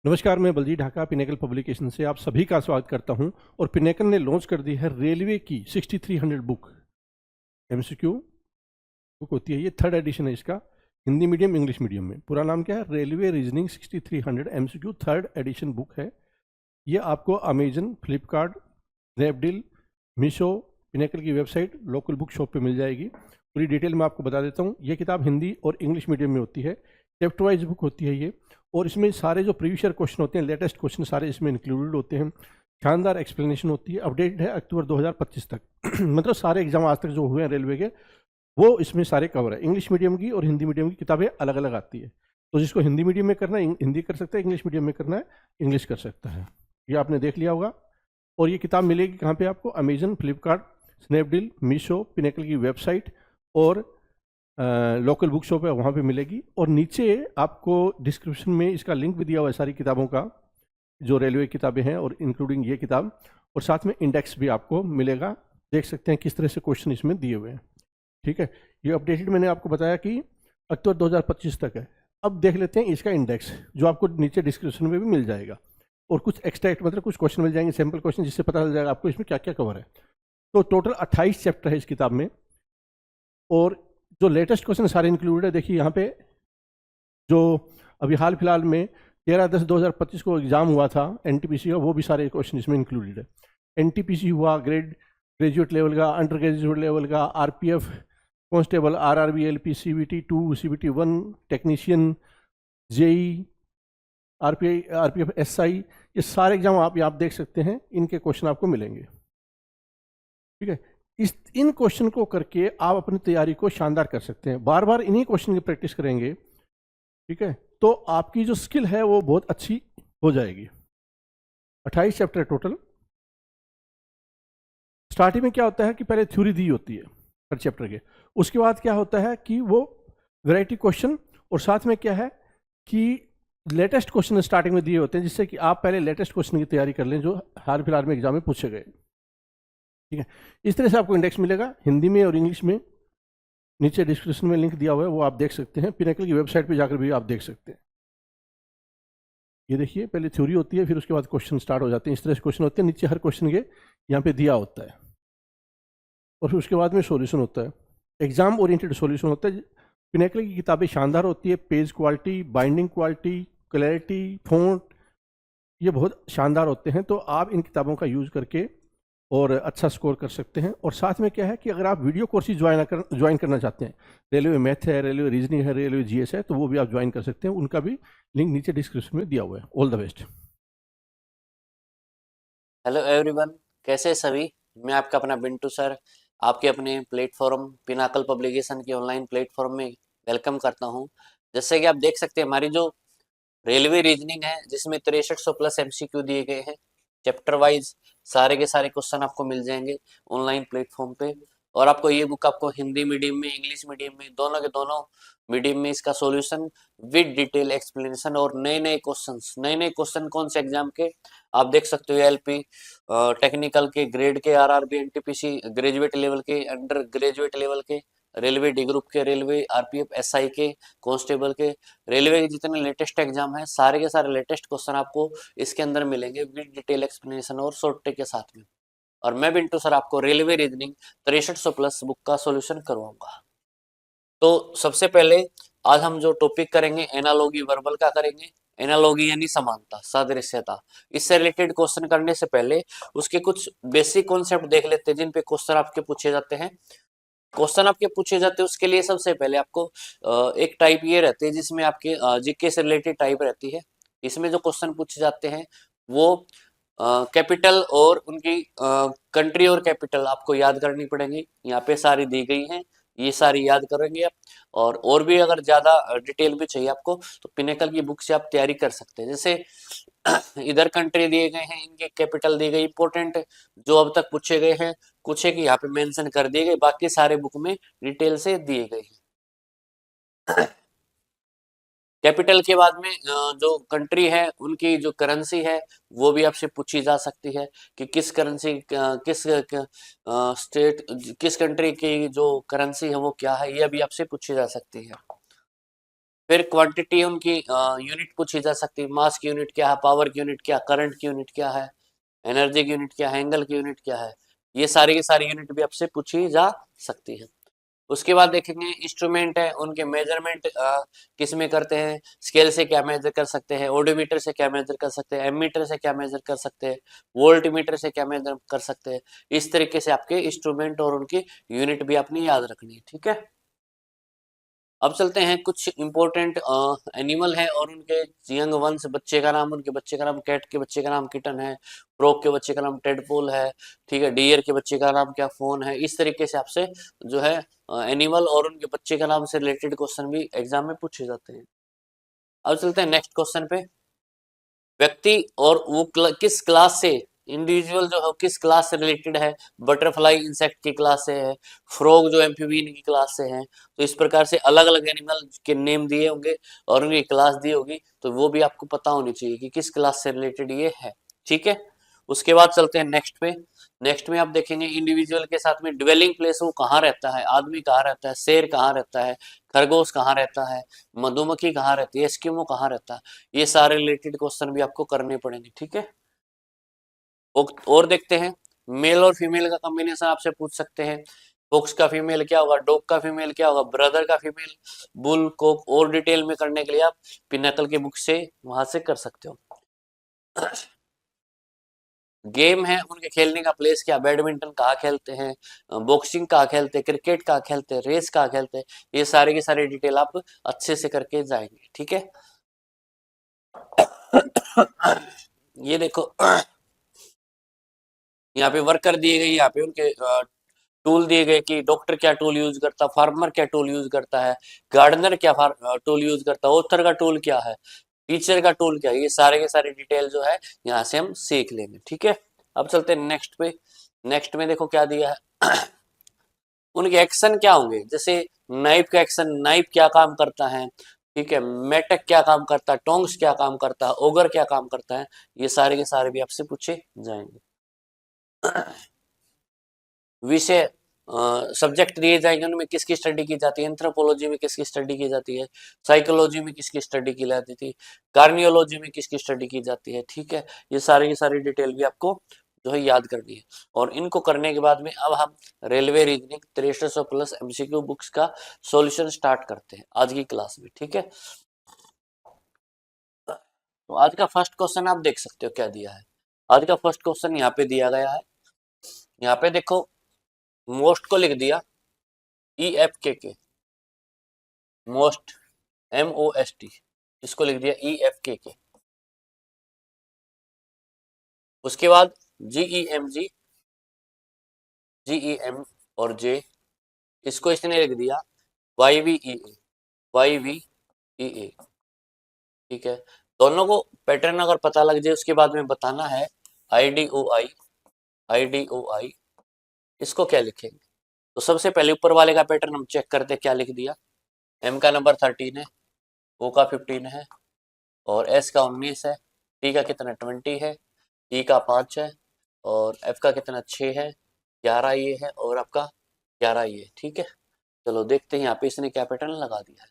नमस्कार, मैं Baljeet Dhaka pinnacle publication से आप सभी का स्वागत करता हूं। और पिनेकल ने लॉन्च कर दी है रेलवे की 6300 बुक। एमसीक्यू बुक होती है, ये थर्ड एडिशन है इसका, हिंदी मीडियम इंग्लिश मीडियम में। पूरा नाम क्या है? Railway reasoning 6300 MCQ third edition book है। ये आपको Amazon, Flipkart, Snapdeal, Meesho, pinnacle की वेबसाइट, लोकल बुक शॉप पे मिल जाएगी। पूरी डिटेल में आपको बता देता हूँ। ये किताब हिंदी और इंग्लिश मीडियम में होती है, चैप्टर वाइज बुक होती है ये। और इसमें सारे जो प्रीवियस ईयर क्वेश्चन होते हैं, लेटेस्ट क्वेश्चन सारे इसमें इंक्लूडेड होते हैं। शानदार एक्सप्लेनेशन होती है, अपडेटेड है अक्टूबर 2025 तक मतलब सारे एग्जाम आज तक जो हुए हैं रेलवे के, वो इसमें सारे कवर है। इंग्लिश मीडियम की और हिंदी मीडियम की किताबें अलग अलग आती है। तो जिसको हिंदी मीडियम में करना है हिंदी कर सकता है, इंग्लिश मीडियम में करना है इंग्लिश कर सकता है। ये आपने देख लिया होगा। और ये किताब मिलेगी कहाँ पे आपको? Amazon, Flipkart, Snapdeal, Meesho, pinnacle की वेबसाइट और लोकल बुक शॉप है, वहाँ पे मिलेगी। और नीचे आपको डिस्क्रिप्शन में इसका लिंक भी दिया हुआ है सारी किताबों का, जो रेलवे किताबें हैं और इंक्लूडिंग ये किताब। और साथ में इंडेक्स भी आपको मिलेगा, देख सकते हैं किस तरह से क्वेश्चन इसमें दिए हुए हैं। ठीक है, ये अपडेटेड मैंने आपको बताया कि अक्टूबर 2025 तक है। अब देख लेते हैं इसका इंडेक्स, जो आपको नीचे डिस्क्रिप्शन में भी मिल जाएगा। और कुछ एक्स्ट्रैक्ट मतलब कुछ क्वेश्चन मिल जाएंगे, सैम्पल क्वेश्चन, जिससे पता चल जाएगा आपको इसमें क्या क्या कवर है। तो टोटल 28 चैप्टर है इस किताब में। और जो लेटेस्ट क्वेश्चन सारे इंक्लूडेड है, देखिए यहाँ पे जो अभी हाल फिलहाल में 13/10/2025 को एग्जाम हुआ था एनटीपीसी का, वो भी सारे क्वेश्चन इसमें इंक्लूडेड है। एनटीपीसी हुआ ग्रेजुएट लेवल का, अंडर ग्रेजुएट लेवल का, RPF constable, RRB, LP, CBT 2, CBT 1, technician, JE, RPF SI, ये सारे एग्जाम आप देख सकते हैं, इनके क्वेश्चन आपको मिलेंगे। ठीक है, इन क्वेश्चन को करके आप अपनी तैयारी को शानदार कर सकते हैं। बार बार इन्हीं क्वेश्चन की प्रैक्टिस करेंगे, ठीक है, तो आपकी जो स्किल है वो बहुत अच्छी हो जाएगी। 28 चैप्टर टोटल। स्टार्टिंग में क्या होता है कि पहले थ्योरी दी होती है हर चैप्टर के, उसके बाद क्या होता है कि वो वैरायटी क्वेश्चन, और साथ में क्या है कि लेटेस्ट क्वेश्चन स्टार्टिंग में दिए होते हैं, जिससे कि आप पहले लेटेस्ट क्वेश्चन की तैयारी कर लें जो हाल फिलहाल में एग्जाम में पूछे गए। ठीक है, इस तरह से आपको इंडेक्स मिलेगा हिंदी में और इंग्लिश में। नीचे डिस्क्रिप्शन में लिंक दिया हुआ है, वो आप देख सकते हैं। पिनेकल की वेबसाइट पे जाकर भी आप देख सकते हैं। ये देखिए, पहले थ्योरी होती है, फिर उसके बाद क्वेश्चन स्टार्ट हो जाते हैं। इस तरह से क्वेश्चन होते हैं, नीचे हर क्वेश्चन के यहाँ पे दिया होता है। और फिर उसके बाद में सॉल्यूशन होता है, एग्जाम ओरिएंटेड सॉल्यूशन होता है। पिनेकल की किताबें शानदार होती है, page quality, binding quality, clarity, font, ये बहुत शानदार होते हैं। तो आप इन किताबों का यूज़ करके और अच्छा स्कोर कर सकते हैं। और साथ में क्या है कि अगर आप वीडियो कोर्सेज ज्वाइन करना चाहते हैं, रेलवे मैथ है, रेलवे रीजनिंग है, रेलवे जीएस है, तो वो भी आप ज्वाइन कर सकते हैं। उनका भी लिंक नीचे डिस्क्रिप्शन में दिया हुआ है। All the best. Hello everyone, कैसे सभी। मैं आपका अपना बिंटू सर आपके अपने प्लेटफॉर्म पिनाकल पब्लिकेशन के ऑनलाइन प्लेटफॉर्म में वेलकम करता हूं। जैसे कि आप देख सकते हैं, हमारी जो रेलवे रीजनिंग है जिसमें 6300 प्लस एमसीक्यू दिए गए हैं, चैप्टर वाइज सारे के सारे क्वेश्चन आपको मिल जाएंगे ऑनलाइन प्लेटफॉर्म पे। और आपको ये बुक आपको हिंदी मीडियम में, इंग्लिश मीडियम में, दोनों के दोनों मीडियम में इसका सॉल्यूशन विद डिटेल एक्सप्लेनेशन और नए नए क्वेश्चन कौन से एग्जाम के आप देख सकते हो। एलपी, टेक्निकल के, ग्रेड के, आरआरबी, एनटीपीसी, ग्रेजुएट लेवल के, अंडर ग्रेजुएट लेवल के, रेलवे डी ग्रुप के, रेलवे आरपीएफ एसआई के, कांस्टेबल के, रेलवे के जितने लेटेस्ट एग्जाम है सारे के सारे लेटेस्ट क्वेश्चन आपको इसके अंदर मिलेंगे विद डिटेल एक्सप्लेनेशन और शॉर्ट ट्रिक के साथ में। और मैं बिंटू सर आपको रेलवे रीजनिंग 6300 प्लस बुक का सॉल्यूशन करवाऊंगा। तो सबसे पहले आज हम जो टॉपिक करेंगे एनालॉगी वर्बल का करेंगे। एनालॉगी यानी समानता, सादृश्यता। इससे रिलेटेड क्वेश्चन करने से पहले उसके कुछ बेसिक कॉन्सेप्ट देख लेते हैं जिन पे क्वेश्चन आपके पूछे जाते हैं। क्वेश्चन आपके पूछे जाते हैं उसके लिए सबसे पहले आपको एक टाइप ये रहती है जिसमें आपके जीके से रिलेटेड टाइप रहती है। इसमें जो क्वेश्चन पूछे जाते हैं वो कैपिटल और उनकी कंट्री और कैपिटल आपको याद करनी पड़ेंगी। यहाँ पे सारी दी गई हैं, ये सारी याद करेंगे आप। और भी अगर ज्यादा डिटेल भी चाहिए आपको तो पिनेकल की बुक से आप तैयारी कर सकते हैं। जैसे इधर कंट्री दिए गए हैं, इनके कैपिटल दी गई, इंपॉर्टेंट जो अब तक पूछे गए हैं कुछ एक यहाँ पे मेंशन कर दिए गए, बाकी सारे बुक में डिटेल से दिए गए हैं। कैपिटल के बाद में जो कंट्री है उनकी जो करेंसी है वो भी आपसे पूछी जा सकती है कि किस करेंसी, किस स्टेट, किस कंट्री की जो करेंसी है वो क्या है, ये भी आपसे पूछी जा सकती है। फिर क्वांटिटी उनकी यूनिट पूछी जा सकती है, मास की यूनिट क्या है, पावर की यूनिट क्या, करंट की यूनिट क्या है, एनर्जी की यूनिट क्या है, एंगल की यूनिट क्या है, ये सारी की सारी यूनिट भी आपसे पूछी जा सकती है। उसके बाद देखेंगे इंस्ट्रूमेंट है, उनके मेजरमेंट किस में करते हैं, स्केल से क्या मेजर कर सकते हैं, ओडोमीटर से क्या मेजर कर सकते हैं, एमीटर से क्या मेजर कर सकते हैं, वोल्ट मीटर से क्या मेजर कर सकते हैं। इस तरीके से आपके इंस्ट्रूमेंट और उनकी यूनिट भी आपने याद रखनी है, ठीक है। अब चलते हैं कुछ इंपॉर्टेंट एनिमल है और उनके यंग वंस, बच्चे का नाम, उनके बच्चे का नाम कैट के बच्चे का नाम किटन है, फ्रॉग के बच्चे का नाम टेडपोल है, ठीक है, डियर के बच्चे का नाम क्या फोन है। इस तरीके से आपसे जो है एनिमल और उनके बच्चे का नाम से रिलेटेड क्वेश्चन भी एग्जाम में पूछे जाते हैं। अब चलते हैं नेक्स्ट क्वेश्चन पे। व्यक्ति और वो किस क्लास से, इंडिविजुअल जो है किस क्लास से रिलेटेड है, बटरफ्लाई इंसेक्ट की क्लास से है, फ्रॉग जो एम्फीबियन की क्लास से है। तो इस प्रकार से अलग अलग एनिमल के नेम दिए होंगे और उनकी क्लास दी होगी, तो वो भी आपको पता होनी चाहिए कि किस क्लास से रिलेटेड ये है, ठीक है। उसके बाद चलते हैं नेक्स्ट पे। नेक्स्ट में आप देखेंगे इंडिविजुअल के साथ में ड्वेलिंग प्लेस वो कहाँ रहता है, आदमी कहाँ रहता है, शेर कहाँ रहता है, खरगोश कहाँ रहता है, मधुमक्खी कहाँ रहती है, एस्किमो कहाँ रहता है। ये सारे रिलेटेड क्वेश्चन भी आपको करने पड़ेंगे, ठीक है। और देखते हैं मेल और फीमेल का कॉम्बिनेशन आपसे पूछ सकते हैं। फॉक्स का फीमेल क्या होगा, डॉग का फीमेल क्या होगा, ब्रदर का फीमेल, बुल कोक। और डिटेल में करने के लिए आप पिनाकल की बुक से वहां से कर सकते हो। गेम है, उनके खेलने का प्लेस क्या, बैडमिंटन कहाँ खेलते हैं, बॉक्सिंग कहाँ खेलते हैं, क्रिकेट कहाँ खेलते हैं, रेस कहाँ खेलते हैं। ये सारे की सारी डिटेल आप अच्छे से करके जाएंगे, ठीक है। ये देखो यहाँ पे वर्कर दिए गए, यहाँ पे उनके टूल दिए गए कि डॉक्टर क्या टूल यूज करता है, फार्मर क्या टूल यूज करता है, गार्डनर क्या टूल यूज करता है, ऑथर का टूल क्या है, टीचर का टूल क्या है। ये सारे के सारे डिटेल जो है यहाँ से हम सीख लेंगे, ठीक है। अब चलते हैं नेक्स्ट पे। नेक्स्ट में देखो क्या दिया है। उनके एक्शन क्या होंगे, जैसे नाइफ का एक्शन, नाइफ क्या काम करता है, ठीक है, मेटक क्या काम करता है, टोंग्स क्या काम करता है, ओगर क्या काम करता है। ये सारे के सारे भी आपसे पूछे जाएंगे। विषय सब्जेक्ट दिए जाएंगे, उनमें किसकी स्टडी की जाती है, एंथ्रोपोलॉजी में किसकी स्टडी की जाती है, साइकोलॉजी में किसकी स्टडी की जाती थी, कार्नियोलॉजी में किसकी स्टडी की जाती है, ठीक है। ये सारी की सारी डिटेल भी आपको जो है याद करनी है। और इनको करने के बाद में अब हम railway reasoning 6300 plus MCQ books का सॉल्यूशन स्टार्ट करते हैं आज की क्लास में, ठीक है। तो आज का फर्स्ट क्वेश्चन आप देख सकते हो क्या दिया है। आज का फर्स्ट क्वेश्चन यहाँ पे दिया गया है। यहाँ पे देखो मोस्ट को लिख दिया EFK, मोस्ट MOST, इसको लिख दिया EFK। उसके बाद GEM और J, इसको इसने लिख दिया YVEA। ठीक है, दोनों को पैटर्न अगर पता लग जाए उसके बाद में बताना है IDOI। इसको क्या लिखेंगे, तो सबसे पहले ऊपर वाले का पैटर्न हम चेक करते क्या लिख दिया। M का नंबर 13 है, O का 15 है और S का 19 है, T का कितना 20 है, E का 5 है और F का कितना 6 है, 11 ये है और आपका 11 ये, ठीक है। चलो देखते हैं यहाँ पे इसने क्या पैटर्न लगा दिया है।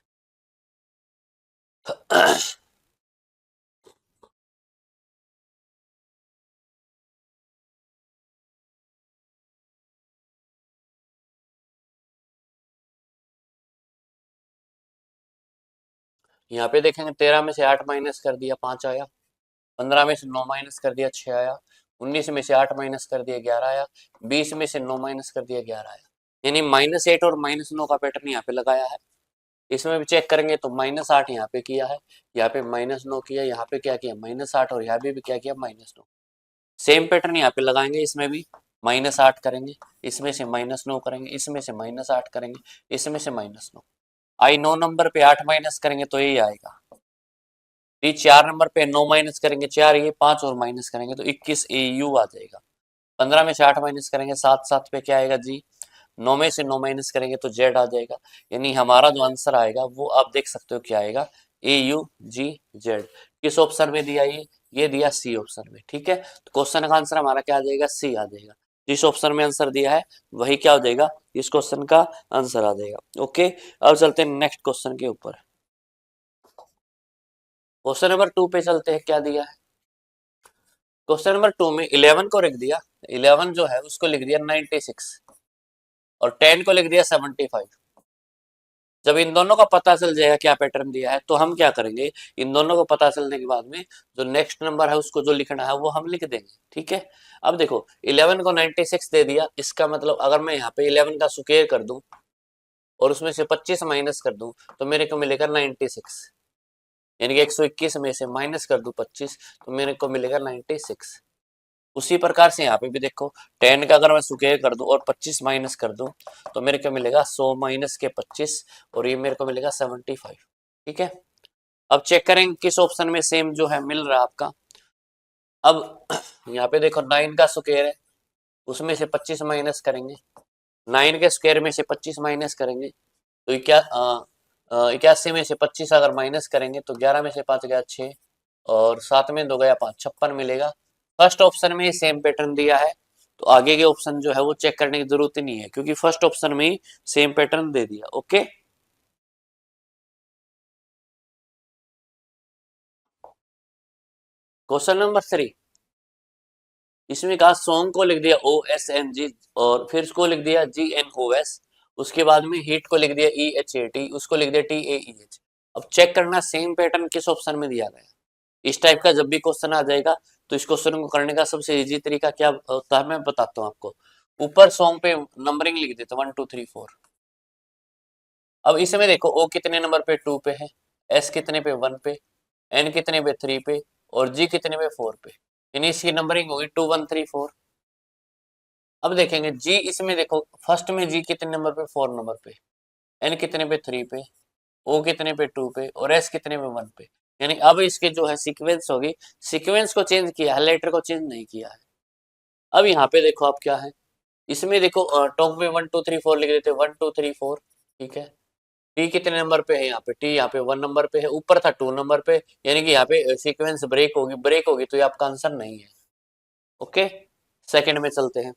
यहाँ पे देखेंगे 13 में से 8 माइनस कर दिया 5 आया, 15 में से 9 माइनस कर दिया 6 आया, 19 में से 8 माइनस कर दिया 11 आया, 20 में से 9 माइनस कर दिया 11 आया। यानी -8 और -9 का पैटर्न यहाँ पे लगाया है। इसमें भी चेक करेंगे तो -8 यहाँ पे किया है, यहाँ पे -9 किया, यहाँ पे क्या किया -8 और यहाँ पे भी क्या किया -9। सेम पैटर्न यहाँ पे लगाएंगे, इसमें भी -8 करेंगे, इसमें से -9 करेंगे, इसमें से -8 करेंगे, इसमें से -9। आई 9 नंबर पे 8 माइनस करेंगे तो यही आएगा। डी 4 नंबर पे 9 माइनस करेंगे 4 ये, 5 और माइनस करेंगे तो 21 AU आ जाएगा। 15 में से 8 माइनस करेंगे 7 7 पे क्या आएगा जी, 9 में से 9 माइनस करेंगे तो Z आ जाएगा। यानी हमारा जो आंसर आएगा वो आप देख सकते हो क्या आएगा, AUGZ। किस ऑप्शन में दिया ये दिया C ऑप्शन में, ठीक है। तो क्वेश्चन का आंसर हमारा क्या आ जाएगा, C आ जाएगा। जिस ऑप्शन में आंसर दिया है वही क्या हो जाएगा, इस क्वेश्चन का आंसर आ जाएगा। ओके, अब चलते हैं नेक्स्ट क्वेश्चन के ऊपर। क्वेश्चन नंबर 2 पे चलते हैं, क्या दिया है। क्वेश्चन नंबर 2 में 11 को लिख दिया, 11 जो है उसको लिख दिया 96 और 10 को लिख दिया 75। जब इन दोनों का पता चल जाएगा क्या पैटर्न दिया है, तो हम क्या करेंगे, इन दोनों को पता चलने के बाद में जो नेक्स्ट नंबर है उसको जो लिखना है वो हम लिख देंगे, ठीक है। अब देखो 11 को 96 दे दिया, इसका मतलब अगर मैं यहाँ पे 11 का स्क्वायर कर दूं और उसमें से 25 माइनस कर दूं तो मेरे को मिलेगा 96, यानी कि 121 में से माइनस कर दूं 25 तो मेरे को मिलेगा 96। उसी प्रकार से यहाँ पे भी देखो 10 का अगर मैं स्क्वायर कर दूं और 25 माइनस कर दूं तो मेरे को मिलेगा 100 माइनस के 25 और ये मेरे को मिलेगा 75, ठीक है। अब चेक करेंगे किस ऑप्शन में सेम जो है मिल रहा है आपका। अब यहाँ पे देखो 9 का स्क्वायर है, उसमें से 25 माइनस करेंगे, 9 के स्क्वायर में से 25 माइनस करेंगे तो क्या 81 में से 25 अगर माइनस करेंगे तो 11 में से 5 गया 6 और 7 में 2 गया 5, 56 मिलेगा। फर्स्ट ऑप्शन में सेम पैटर्न दिया है तो आगे के ऑप्शन जो है वो चेक करने की जरूरत ही नहीं है, क्योंकि फर्स्ट ऑप्शन में ही सेम पैटर्न दे दिया। ओके, क्वेश्चन नंबर 3, इसमें कहा सॉन्ग को लिख दिया OSNG और फिर उसको लिख दिया GNOS, उसके बाद में हीट को लिख दिया EHAT, उसको लिख दिया TAEH। अब चेक करना सेम पैटर्न किस ऑप्शन में दिया गया। इस टाइप का जब भी क्वेश्चन आ जाएगा तो इस क्वेश्चन को करने का सबसे इजी तरीका क्या होता है मैं बताता हूँ आपको। ऊपर सॉन्ग पे नंबरिंग लिख देते 1 2 3 4। अब इसमें देखो O कितने नंबर पे 2 पे है, S कितने पे 1 पे, N कितने पे 3 पे और G कितने पे 4 पे, यानी इसकी नंबरिंग होगी 2 1 3 4। अब देखेंगे G, इसमें देखो फर्स्ट में G कितने नंबर पे 4 नंबर पे, N कितने पे 3 पे, O कितने पे 2 पे और S कितने पे 1 पे, यानी अब इसके जो है सीक्वेंस होगी, सीक्वेंस को चेंज किया है, लेटर को चेंज नहीं किया है। अब यहाँ पे देखो आप क्या है, इसमें देखो टॉप में 1 2 3 4 लिख देते 1 2 3 4, ठीक है। टी कितने नंबर पे है, यहाँ पे टी यहाँ पे 1 नंबर पे है, ऊपर था 2 नंबर पे, यानी कि यहाँ पे सीक्वेंस ब्रेक होगी तो ये आपका आंसर नहीं है। ओके, सेकंड में चलते हैं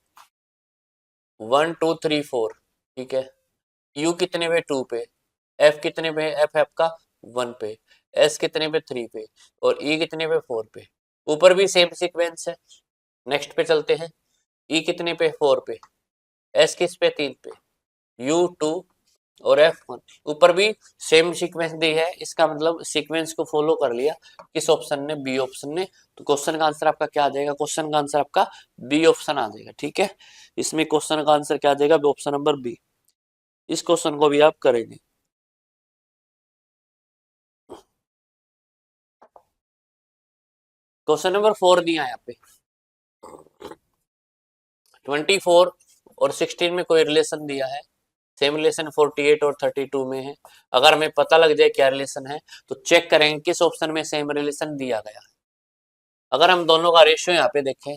1 2 3 4, ठीक है। यू कितने पे 2 पे, एफ कितने पे, एफ का 1 पे, एस कितने पे 3 पे और ई कितने पे 4 पे, ऊपर भी सेम सीक्वेंस है। नेक्स्ट पे चलते हैं, ई कितने पे 4 पे, एस किस पे 3 पे, यू 2 और F1 ऊपर भी सेम सीक्वेंस दी है, इसका मतलब सीक्वेंस को फॉलो कर लिया किस ऑप्शन ने, बी ऑप्शन ने। तो क्वेश्चन का आंसर आपका क्या आ जाएगा, क्वेश्चन का आंसर आपका बी ऑप्शन आ जाएगा, ठीक है। इसमें क्वेश्चन का आंसर क्या आ जाएगा, ऑप्शन नंबर बी। इस क्वेश्चन को भी आप करेंगे। क्वेश्चन नंबर 4 दिया है यहाँ पे, 24 और 16 में कोई रिलेशन दिया है, सेम रिलेशन 48 और 32 में है। अगर हमें पता लग जाए क्या रिलेशन है तो चेक करेंगे किस ऑप्शन में सेम रिलेशन दिया गया। अगर हम दोनों का रेशियो यहाँ पे देखें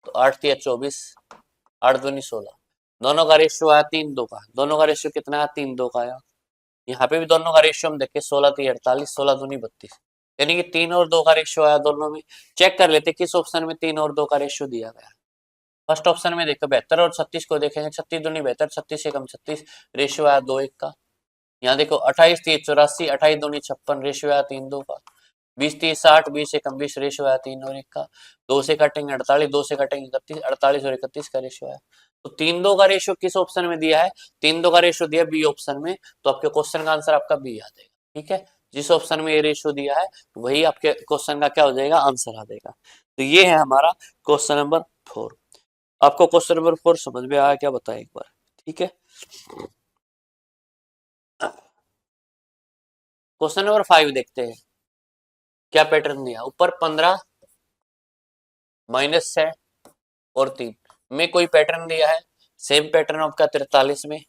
तो 8 या 24, 8 दूनी 16, दोनों का रेशियो आया 3 2 का, दोनों का रेशियो कितना आया 3 2 का आया। यहाँ पे भी दोनों का रेशियो हम देखें 16 3 48, 16 दूनी 32, यानी कि 3 और 2 का रेशियो आया दोनों में। चेक कर लेते किस ऑप्शन में 3 और 2 का रेशियो दिया गया। फर्स्ट ऑप्शन में देखो 72 और 36 को देखेंगे, 36 दूनी 72, 36 से कम 36, रेशियो आया 2 1 का। यहाँ देखो 28 3 84, 28 दूनी 56, रेशियो आया 3 2 का। 20 30 60, 20 से कम 20, रेशियो आया 3 और 1 का। 2 से काटेंगे 48, 2 से काटेंगे 31, 48 और 31 का रेशियो आया। तो 3 2 का रेशियो किस ऑप्शन में दिया है, 3 2 का रेशियो दिया बी ऑप्शन में, तो आपके क्वेश्चन का आंसर आपका बी आ जाएगा, ठीक है। जिस ऑप्शन में ये रेशियो दिया है वही आपके क्वेश्चन का क्या हो जाएगा, आंसर आ जाएगा। तो ये है हमारा क्वेश्चन नंबर 4। आपको क्वेश्चन नंबर 4 समझ में आया क्या, बताएं एक बार, ठीक है। क्वेश्चन नंबर 5 देखते हैं क्या पैटर्न दिया। ऊपर 15 माइनस 6 और 3 में कोई पैटर्न दिया है, सेम पैटर्न आपका 43 में,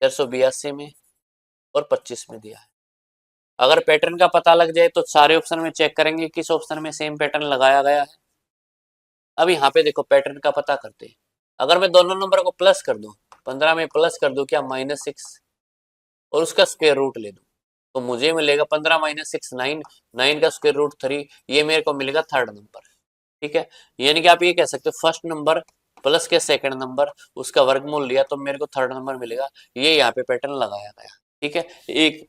482 में और 25 में दिया है। अगर पैटर्न का पता लग जाए तो सारे ऑप्शन में चेक करेंगे किस ऑप्शन में सेम पैटर्न लगाया गया है। अब यहाँ पे देखो पैटर्न का पता करते हैं। अगर मैं दोनों नंबर को प्लस कर दूं, 15 में प्लस कर दूं क्या -6 और उसका स्क्वायर रूट ले दूं तो मुझे मिलेगा 15 - 6 9, 9 का स्क्वायर रूट 3, ये मेरे को मिलेगा थर्ड नंबर, ठीक है। यानी कि आप ये कह सकते हो फर्स्ट नंबर प्लस के सेकंड नंबर उसका वर्गमूल लिया तो मेरे को थर्ड नंबर मिलेगा। ये यहाँ पे पैटर्न लगाया गया, ठीक है। एक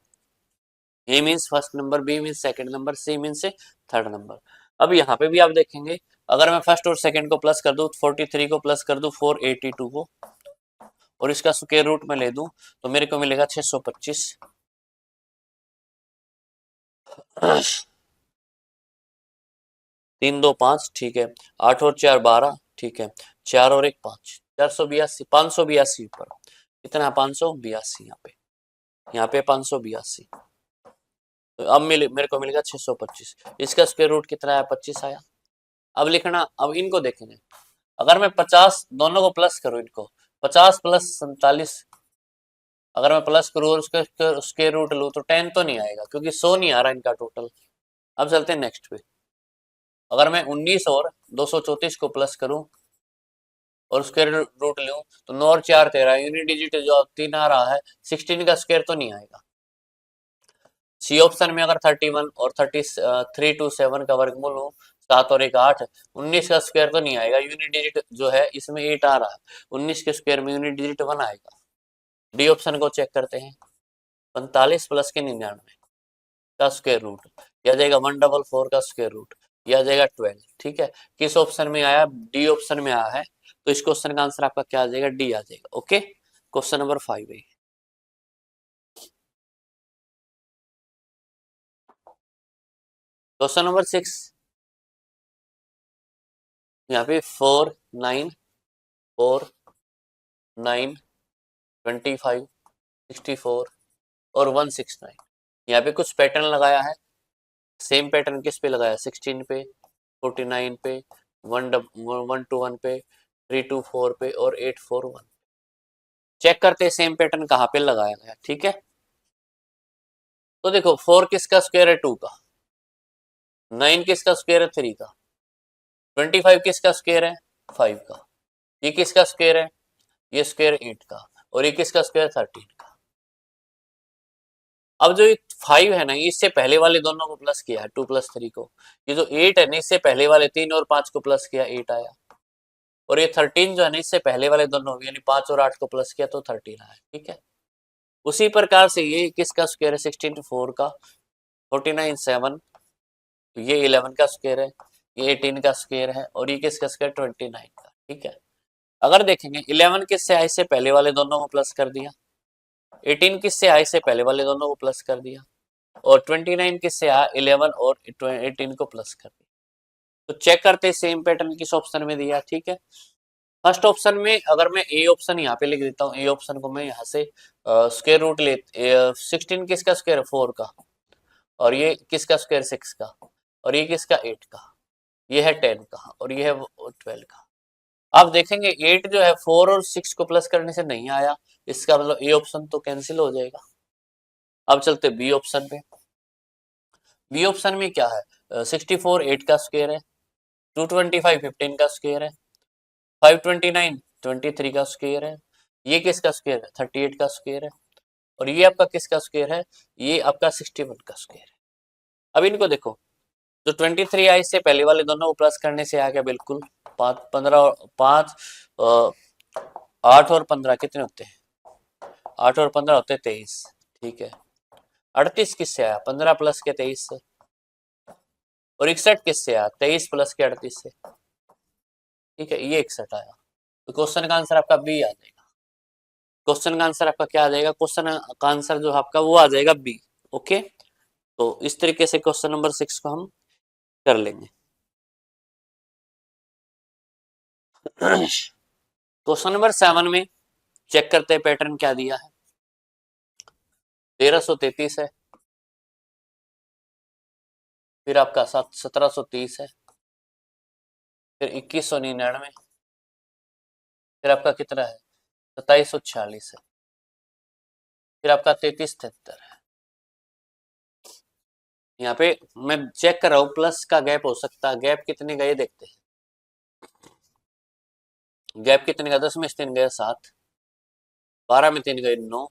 A means first number, B means second number, C means third number. अब यहाँ पे भी आप देखेंगे, अगर मैं फर्स्ट और सेकंड को प्लस कर दूं, 43 को प्लस कर दूं 482 को, और इसका स्क्वायर रूट में ले दूं, तो मेरे को मिलेगा 625। 3 2 5, ठीक है। 8 और 4 12, ठीक है। 4 और 1 5, 482, 582 पर कितना, 582 यहाँ पे 582। तो अब मेरे को मिलेगा 625। इसका स्क्वायर रूट कितना है, 25 आया। अब लिखना, अब इनको देखेंगे, अगर मैं 50 दोनों को प्लस करूं, इनको 50 प्लस 47, अगर मैं प्लस करूं और उसका स्क्वायर रूट लूं तो 10 तो नहीं आएगा, क्योंकि 100 नहीं आ रहा इनका टोटल। अब चलते हैं नेक्स्ट पे। अगर मैं 19 और 234 को प्लस करूं और स्क्वायर रूट लूं, तो 9 और 4 13, यूनिट डिजिट जो 3 आ रहा है, 16 का स्क्वायर तो नहीं आएगा। सी ऑप्शन में अगर 31 और 327 का वर्गमूल हो, 7 और 1 8, 19 का स्क्वायर तो नहीं आएगा। यूनिट डिजिट जो है इसमें 8 आ रहा है, 19 के स्क्वायर में यूनिट डिजिट 1 आएगा। डी ऑप्शन को चेक करते हैं, 45 प्लस के 99 का स्क्वायर रूट, यह आ जाएगा 144 का स्क्वायर रूट, यह आ जाएगा 12। ठीक है, किस ऑप्शन में आया, डी ऑप्शन में आया है, तो इस क्वेश्चन का आंसर आपका क्या आ जाएगा, डी आ जाएगा। ओके, क्वेश्चन नंबर 5 है। क्वेश्चन नंबर 6, यहाँ पे 4 9 4 9 25 64 और 169, यहाँ पे कुछ पैटर्न लगाया है। सेम पैटर्न किस पे लगाया, 16 पे, 49 पे, 121 पे, 324 पे और 841। चेक करते हैं सेम पैटर्न कहाँ पे लगाया गया। ठीक है, तो देखो 4 किसका स्क्वायर है, 2 का। 9 किसका स्क्वायर है, 3 का। 25 किसका स्क्वायर है, 5 का। ये किसका स्क्वायर है, ये स्क्वायर 8 का। और ये किसका स्क्वायर, 13 का। अब जो 5 है ना, इससे पहले वाले दोनों को प्लस किया है, 2 + 3 को। ये जो 8 है ना, इससे पहले वाले 3 और 5 को प्लस किया, 8 आया। और ये 13 जो है ना, इससे पहले वाले दोनों यानी 5 और 8 को प्लस किया तो 13 आया। ठीक है, उसी प्रकार से ये किसका स्क्वायर है, 16 4 का, 49 7, ये 11 का स्क्वायर है, ये 18 का स्क्वायर है, और ये किसका स्क्वायर, 29 का। ठीक है, अगर देखेंगे 11 किससे आए, से पहले वाले दोनों को प्लस कर दिया, 18 किससे आए, से पहले वाले दोनों को प्लस कर दिया, और 29 किससे आया, 11 और 18 को प्लस कर दिया। तो चेक करते हैं सेम पैटर्न किस ऑप्शन में दिया। ठीक है, फर्स्ट ऑप्शन में अगर मैं ए ऑप्शन यहाँ पे लिख देता हूँ, ए ऑप्शन को मैं यहाँ से स्क्वायर रूट ले, 16 किसका स्क्वायर है, 4 का, और ये किसका स्क्वायर, 6 का, और ये किसका, 8 का, ये है 10 का, और ये है 12 का। आप देखेंगे 8 जो है 4 और 6 को प्लस करने से नहीं आया, इसका मतलब ए ऑप्शन तो कैंसिल हो जाएगा। अब चलते बी ऑप्शन पे। बी ऑप्शन में क्या है, 64 8 का स्क्वायर है, 225 15 का स्क्वायर है, 529 23 का स्क्वायर है, ये किसका स्क्वायर है, 38 का स्क्वायर है, और ये आपका किसका स्क्वायर है, ये आपका 61 का स्क्वायर है। अब इनको देखो, जो 23 आई से पहले वाले दोनों को प्लस करने से आ गया बिल्कुल, 5 8 और 15 कितने होते हैं, 8 और 15 होते हैं 23। ठीक है, 38 किससे आया, 15 प्लस के 23 से, और 61 किससे आया, 23 प्लस के 38 से। ठीक है, ये 61 आया। तो क्वेश्चन का आंसर आपका बी आ जाएगा। क्वेश्चन का आंसर आपका क्या आ जाएगा, क्वेश्चन का आंसर जो आपका वो आ जाएगा बी। ओके, तो इस तरीके से क्वेश्चन नंबर 6 को हम कर लेंगे। क्वेश्चन नंबर 7 में चेक करते हैं पैटर्न क्या दिया है। 1333 है, फिर आपका 1730 है, फिर 2199, फिर आपका कितना है, 2746 है, फिर आपका 3373 है। यहाँ पे मैं चेक कर रहा हूँ प्लस का गैप हो सकता है, गैप कितने गए देखते हैं। गैप कितने का, 10 में 3 गए 7, 12 में 3 गए 9,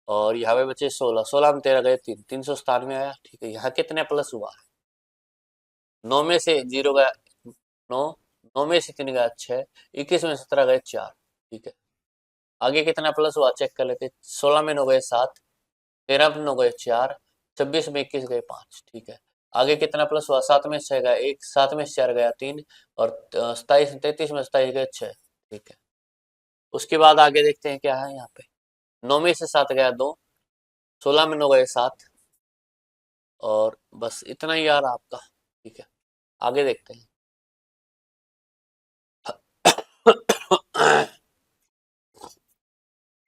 और यहाँ पे बचे 16, 16 में 13 गए 3, 397 आया। ठीक है, यहाँ कितने प्लस हुआ है, 9 में से 0 गया 9, 9 में से 3 गया 6, 21 में 17 गए 4। ठीक है, आगे कितना प्लस हुआ चेक कर लेते, 16 में 9 गए 7, 13 में 9 गए 4, 26 में 21 गए 5, ठीक है। आगे कितना प्लस हुआ, 7 में 6 गया 1, 7 में 4 गया 3, और 27 33 में 27 गए 6, ठीक है। उसके बाद आगे देखते हैं क्या है यहाँ पे। 9 में से 7 गया 2, 16 में 9 गए 7, और बस इतना ही यार आपका, ठीक है। आगे देखते हैं।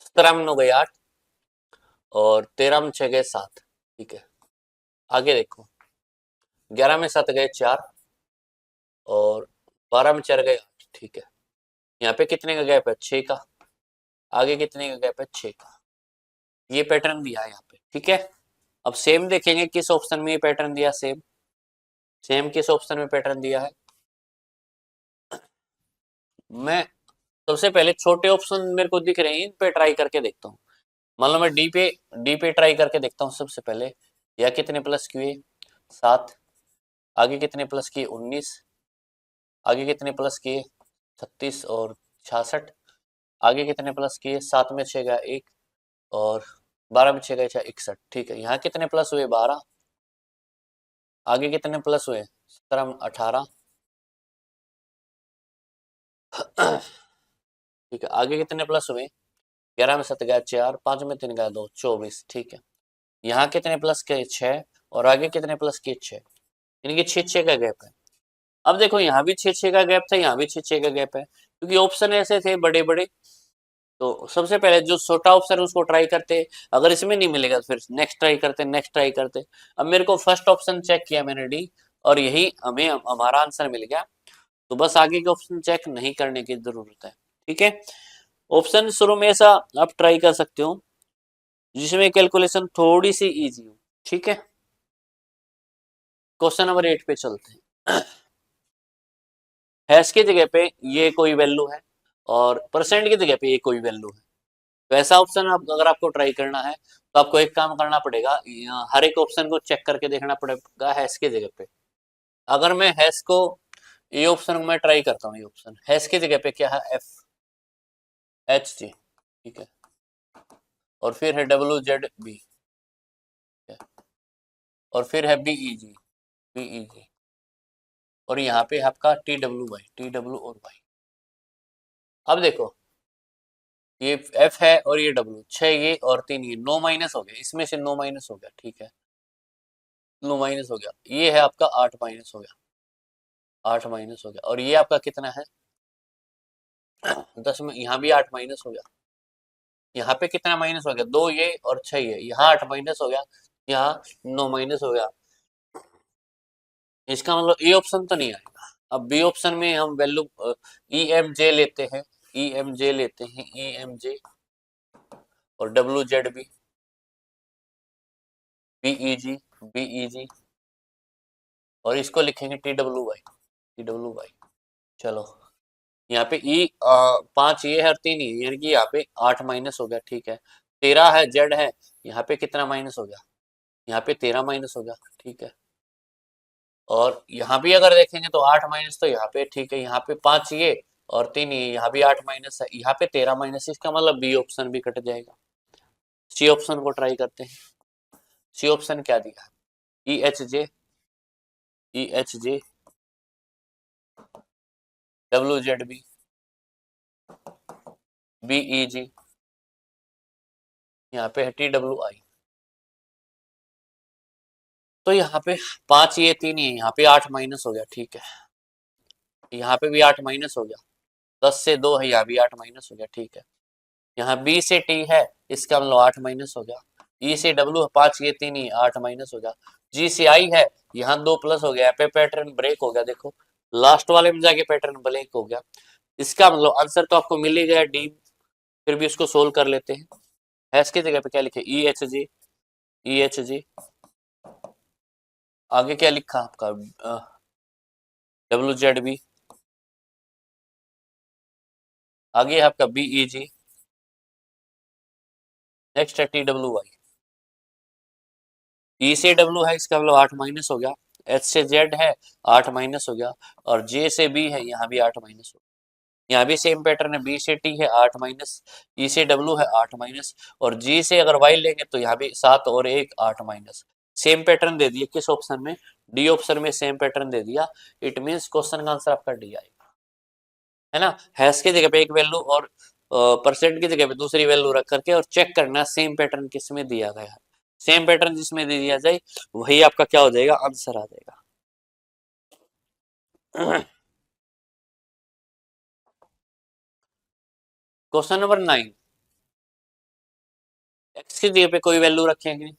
17 में 9 गए 8, और 13 में 6 गए 7, ठीक है। आगे देखो, 11 में 7 गए 4, और 12 में 4 गए 8, ठीक है। यहाँ पे कितने का गैप है, 6 का। आगे कितने का गैप है, 6 का। ये पैटर्न दिया है यहाँ पे, ठीक है। अब सेम देखेंगे किस ऑप्शन में ये पैटर्न दिया, सेम सेम किस ऑप्शन में पैटर्न दिया है। मैं सबसे पहले छोटे ऑप्शन मेरे को दिख रहे हैं, इन पे ट्राई करके देखता हूँ। मान लो मैं डी पे ट्राई करके देखता हूँ सबसे पहले। या कितने प्लस किए, 7। आगे कितने प्लस किए, 19। आगे कितने प्लस किए, 36 और 66। आगे कितने प्लस किए, 7 में 6 गया 1, और 12 में 6 गया 6 61, ठीक है। यहाँ कितने प्लस हुए, 12। आगे कितने प्लस हुए, 17 में 18। ठीक है। आगे कितने प्लस हुए, 11 में 7 गया 4, 5 में 3 गया 2, 24, ठीक है। यहाँ कितने प्लस के, 6, और आगे कितने प्लस के, 6, यानी कि 6 का गैप है। अब देखो यहाँ भी 6 का गैप था, यहाँ भी 6 का गैप है, क्योंकि ऑप्शन ऐसे थे बड़े बड़े। तो सबसे पहले जो छोटा ऑप्शन है उसको ट्राई करते, अगर इसमें नहीं मिलेगा तो फिर नेक्स्ट ट्राई करते, नेक्स्ट ट्राई करते। अब मेरे को फर्स्ट ऑप्शन चेक किया मैंने, डी, और यही हमें हमारा आंसर मिल गया। तो बस आगे के ऑप्शन चेक नहीं करने की जरूरत है, ठीक है। ऑप्शन शुरू में ऐसा आप ट्राई कर सकते हो जिसमें कैलकुलेशन थोड़ी सी इजी हो, ठीक है। क्वेश्चन नंबर 8 पे चलते हैं। हैश की जगह पे ये कोई वैल्यू है, और परसेंट की जगह पे ये कोई वैल्यू है। तो ऐसा ऑप्शन आप अगर आपको ट्राई करना है तो आपको एक काम करना पड़ेगा, हर एक ऑप्शन को चेक करके देखना पड़ेगा हैश की जगह पे। अगर मैं हैश को, ये ऑप्शन मैं ट्राई करता हूँ, ये ऑप्शन हैश की जगह पे क्या है, एफ एच जी, ठीक है। और फिर है डब्ल्यू जेड बी, और फिर है बीई जी, और यहाँ पे आपका टी डब्ल्यू और वाई। अब देखो, ये एफ है और ये डब्ल्यू, 6 ये और 3 ये, 9 माइनस हो गया, इसमें से 9 माइनस हो गया, ठीक है। 9 माइनस हो गया, ये है आपका 8 माइनस हो गया, 8 माइनस हो गया, और ये आपका कितना है, 10 में, यहाँ भी 8 माइनस हो गया। यहाँ पे कितना माइनस हो गया, 2 ये और 6 ये, यहाँ 8 माइनस हो गया, यहाँ 9 माइनस हो गया। इसका मतलब ए ऑप्शन तो नहीं आएगा। अब बी ऑप्शन में हम वैल्यू ई एम जे लेते हैं, ई एम जे लेते हैं, ई एम जे, और डब्ल्यू जेड बी, बीई जी, और इसको लिखेंगे टी डब्ल्यू वाई। चलो, यहाँ पे ई 5 ये है और 3 ये, यानी कि यहाँ पे 8 माइनस हो गया, ठीक है। 13 है, जेड है, यहाँ पे कितना माइनस हो गया, यहाँ पे 13 माइनस हो गया, ठीक है। और यहाँ भी अगर देखेंगे तो 8 माइनस, तो यहाँ पे ठीक है, यहाँ पे 5 ये और 3 ये, यहाँ भी 8 माइनस है, यहाँ पे 13 माइनस, इसका मतलब बी ऑप्शन भी कट जाएगा। सी ऑप्शन को ट्राई करते हैं। सी ऑप्शन क्या दिया, E H J W Z B E G, यहाँ पे है टी डब्ल्यू आई। तो यहाँ पे 5 ये 3 ये, यहाँ पे 8 माइनस हो गया, ठीक है। यहाँ पे भी 8 माइनस हो गया, 10 से 2 है, यहाँ भी 8 माइनस हो गया, ठीक है। यहाँ बी से टी है, इसका मतलब 8 माइनस हो गया। ई से डब्ल्यू 5 ये 3 ये, 8 माइनस हो गया। जी से आई है, यहाँ 2 प्लस हो गया, यहाँ पे पैटर्न ब्रेक हो गया, देखो लास्ट वाले में जाके पैटर्न ब्रेक हो गया। इसका मतलब आंसर तो आपको मिल ही गया डी, फिर भी इसको सोल्व कर लेते हैं। हैश की जगह पे क्या लिखे, ई एच जी, आगे क्या लिखा आपका, डब्ल्यू जेड बी, आगे है आपका बीई जी, नेक्स्ट है टी डब्ल्यू वाई। ई से डब्ल्यू है, इसका मतलब 8 माइनस हो गया। एच से जेड है, 8 माइनस हो गया, और जे से बी है, यहाँ भी 8 माइनस हो गया। यहाँ भी सेम पैटर्न है, बी से टी है 8 माइनस, ई से डब्ल्यू है 8 माइनस, और जी से अगर वाई लेंगे तो यहाँ भी 7 और 1 8 माइनस। सेम पैटर्न दे दिया किस ऑप्शन में, डी ऑप्शन में सेम पैटर्न दे दिया, इट मींस क्वेश्चन का आंसर आपका डी आएगा, है ना। हैश की जगह पे एक वैल्यू और परसेंट की जगह पे दूसरी वैल्यू रख करके और चेक करना सेम पैटर्न किस में दिया गया है, सेम पैटर्न जिसमें दे दिया जाए वही आपका क्या हो जाएगा, आंसर आ जाएगा। क्वेश्चन नंबर 9, एक्स की जगह पे कोई वैल्यू रखेंगे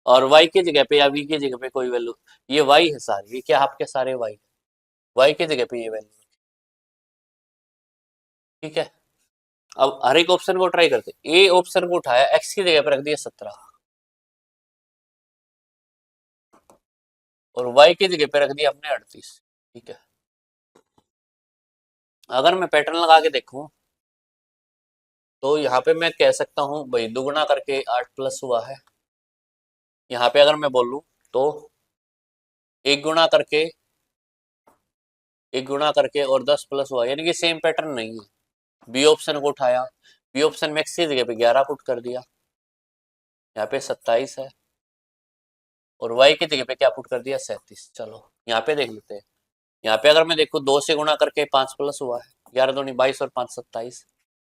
और वाई की जगह पे या वी की जगह पे कोई वैल्यू, ये वाई है सारे, ये क्या आपके सारे वाई, वाई की जगह पे ये वैल्यू, ठीक है। अब हर एक ऑप्शन को ट्राई करते, ए ऑप्शन को उठाया, एक्स की जगह पे रख दिया 17 और वाई की जगह पे रख दिया हमने 38, ठीक है। अगर मैं पैटर्न लगा के देखूं तो यहाँ पे मैं कह सकता हूँ भाई दुगुना करके 8 प्लस हुआ है, यहाँ पे अगर मैं बोलूं तो एक गुना करके, एक गुना करके और 10 प्लस हुआ, यानी कि सेम पैटर्न नहीं है। बी ऑप्शन को उठाया, बी ऑप्शन में एक्स की जगह पे 11 पुट कर दिया, यहाँ पे 27 है और वाई की जगह पे क्या पुट कर दिया, 37। चलो यहाँ पे देख लेते हैं, यहाँ पे अगर मैं देखूँ 2 से गुना करके 5 प्लस हुआ है, 11 दूनी 22 और 5 27।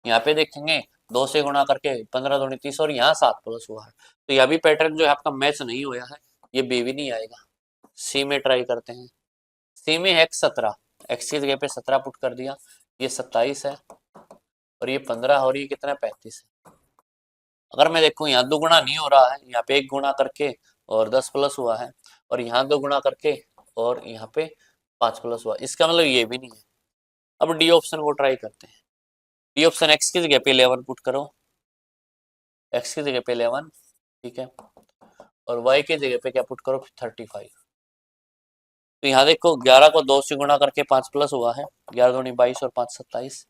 यहाँ पे देखेंगे 2 से गुना करके 15 दूनी 30 और यहाँ 7 प्लस हुआ है, तो यह भी पैटर्न जो है आपका मैच नहीं हुआ है, ये बी भी नहीं आएगा। सी में ट्राई करते हैं, सी में है 17, एक्स की जगह पे 17 पुट कर दिया, ये 27 है और ये 15 और ये कितना 35 है। अगर मैं देखूं यहाँ 2 गुना नहीं हो रहा है, यहाँ पे 1 गुना करके और 10 प्लस हुआ है और यहाँ 2 गुना करके और यहाँ पे 5 प्लस हुआ, इसका मतलब ये भी नहीं है। अब डी ऑप्शन को ट्राई करते हैं, डी ऑप्शन एक्स की जगह पे 11 पुट करो, एक्स की जगह पे 11, ठीक है, और वाई की जगह पे क्या पुट करो 35। तो यहाँ देखो 11 को 2 से गुणा करके 5 प्लस हुआ है, 11 दूनी 22 और 5 27।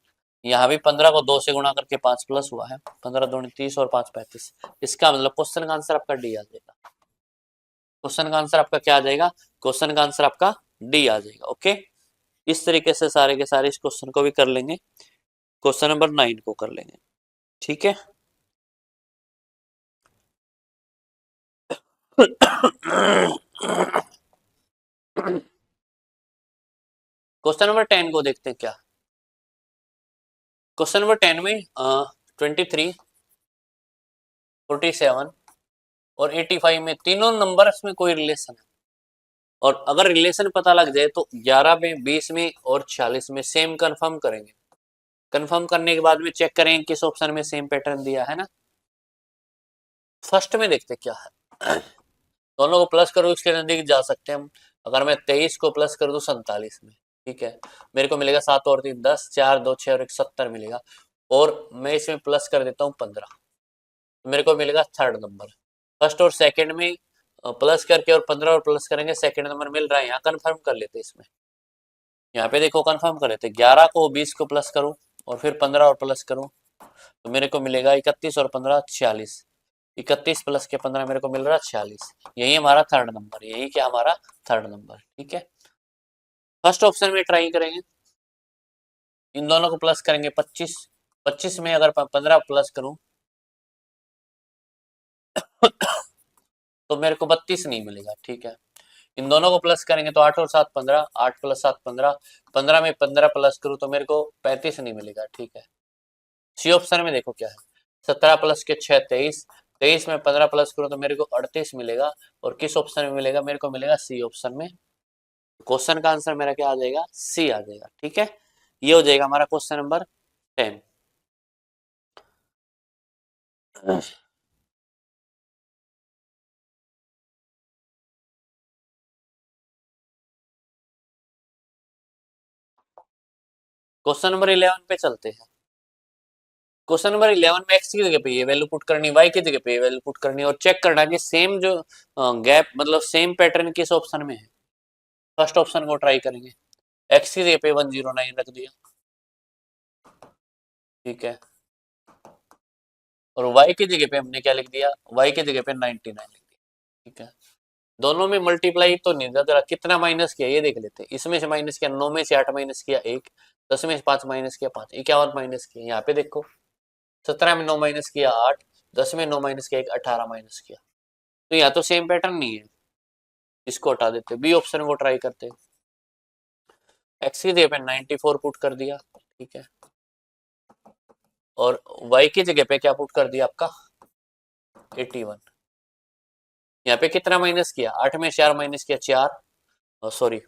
यहाँ भी 15 को 2 से गुणा करके 5 प्लस हुआ है, 15 दूनी 30 और 5 35। इसका मतलब क्वेश्चन का आंसर आपका डी आ जाएगा, क्वेश्चन का आंसर आपका क्या आ जाएगा, क्वेश्चन का आंसर आपका डी आ जाएगा। ओके, इस तरीके से सारे के सारे इस क्वेश्चन को भी कर लेंगे, क्वेश्चन नंबर 9 को कर लेंगे, ठीक है। क्वेश्चन नंबर 10 को देखते हैं क्या, क्वेश्चन नंबर 10 में 23, 47 और 85 में तीनों नंबर्स में कोई रिलेशन है, और अगर रिलेशन पता लग जाए तो 11 में, 20 में और 46 में सेम कंफर्म करेंगे। कंफर्म करने के बाद में चेक करेंगे किस ऑप्शन में सेम पैटर्न दिया है ना। फर्स्ट में देखते क्या है, दोनों को प्लस करो इसके नजदीक जा सकते हैं हम। अगर मैं 23 को प्लस कर दूं 47 में, ठीक है, मेरे को मिलेगा 7 और 3 10, 4 2 6 और 1 70 मिलेगा, और मैं इसमें प्लस कर देता हूँ 15, तो मेरे को मिलेगा थर्ड नंबर। फर्स्ट और सेकंड में प्लस करके और 15 और प्लस करेंगे, सेकंड नंबर मिल रहा है, यहाँ कंफर्म कर लेते इसमें। यहाँ पे देखो कंफर्म कर लेते, 11 को 20 को प्लस करूं और फिर 15 और प्लस करूं तो मेरे को मिलेगा 31 और 15 46, 31 प्लस के 15 मेरे को मिल रहा है 46, यही हमारा थर्ड नंबर, यही क्या हमारा थर्ड नंबर, ठीक है। फर्स्ट ऑप्शन में ट्राई करेंगे, इन दोनों को प्लस करेंगे 25, 25 में अगर 15 प्लस करूं तो मेरे को 32 नहीं मिलेगा, ठीक है। इन दोनों को प्लस करेंगे तो 8 और 7 15, 8 प्लस 7 15, 15 में 15 प्लस करूं तो मेरे को 35 नहीं मिलेगा, ठीक है। सी ऑप्शन में देखो क्या है, 17 प्लस के 6 23, 23 में 15 प्लस करूं तो मेरे को 38 मिलेगा, और किस ऑप्शन में मिलेगा, मेरे को मिलेगा सी ऑप्शन में। क्वेश्चन का आंसर मेरा क्या आ जाएगा, सी आ जाएगा, ठीक है। ये हो जाएगा हमारा क्वेश्चन नंबर 10। क्वेश्चन नंबर 11 पे चलते हैं। क्वेश्चन नंबर 11 में एक्स की जगह पे ये वैल्यू पुट करनी, वाई की जगह पे ये वैल्यू पुट करनी और चेक करना कि सेम जो गैप मतलब सेम पैटर्न किस ऑप्शन में है। फर्स्ट ऑप्शन को ट्राई करेंगे, एक्स की जगह पे 109 रख दिया, ठीक है, और वाई की जगह पे हमने क्या लिख दिया, वाई की जगह पे 99 लिख दिया, ठीक है। दोनों में मल्टीप्लाई तो नहीं, जरा कितना माइनस किया ये देख लेते हैं। इसमें से माइनस किया 9 में से 8 माइनस किया 1, 10 में से 5 माइनस किया 5, 51 माइनस किया, यहाँ पे देखो 17 में 9 माइनस किया 8, 10 में 9 माइनस किया 1, 18 माइनस किया, तो यहाँ तो सेम पैटर्न नहीं है, इसको हटा देते, बी ऑप्शन को ट्राई करते। एक्स की जगह पे 94 पुट कर दिया, ठीक है, और वाई की जगह पे क्या पुट कर दिया आपका 81। यहाँ पे कितना माइनस किया, 8 में 4 माइनस किया 4, सॉरी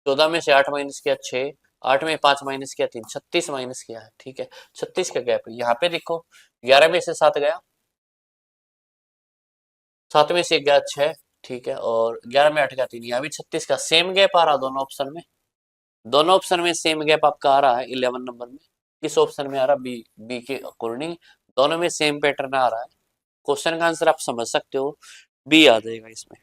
14 में से 8 माइनस किया 6, 8 में 5 माइनस किया 3, 36 माइनस किया है, ठीक है। 36 का गैप है, यहाँ पे देखो 11 में से 7 गया, 7 में से 1 गया 6, ठीक है, और 11 में 8 गया 3, यहाँ भी 36 का सेम गैप आ रहा दोनों ऑप्शन में। दोनों ऑप्शन में सेम गैप आपका आ रहा है 11 नंबर में। किस ऑप्शन में आ रहा है, बी, बी के अकॉर्डिंग दोनों में सेम पैटर्न आ रहा है। क्वेश्चन का आंसर आप समझ सकते हो, बी आ जाएगा इसमें।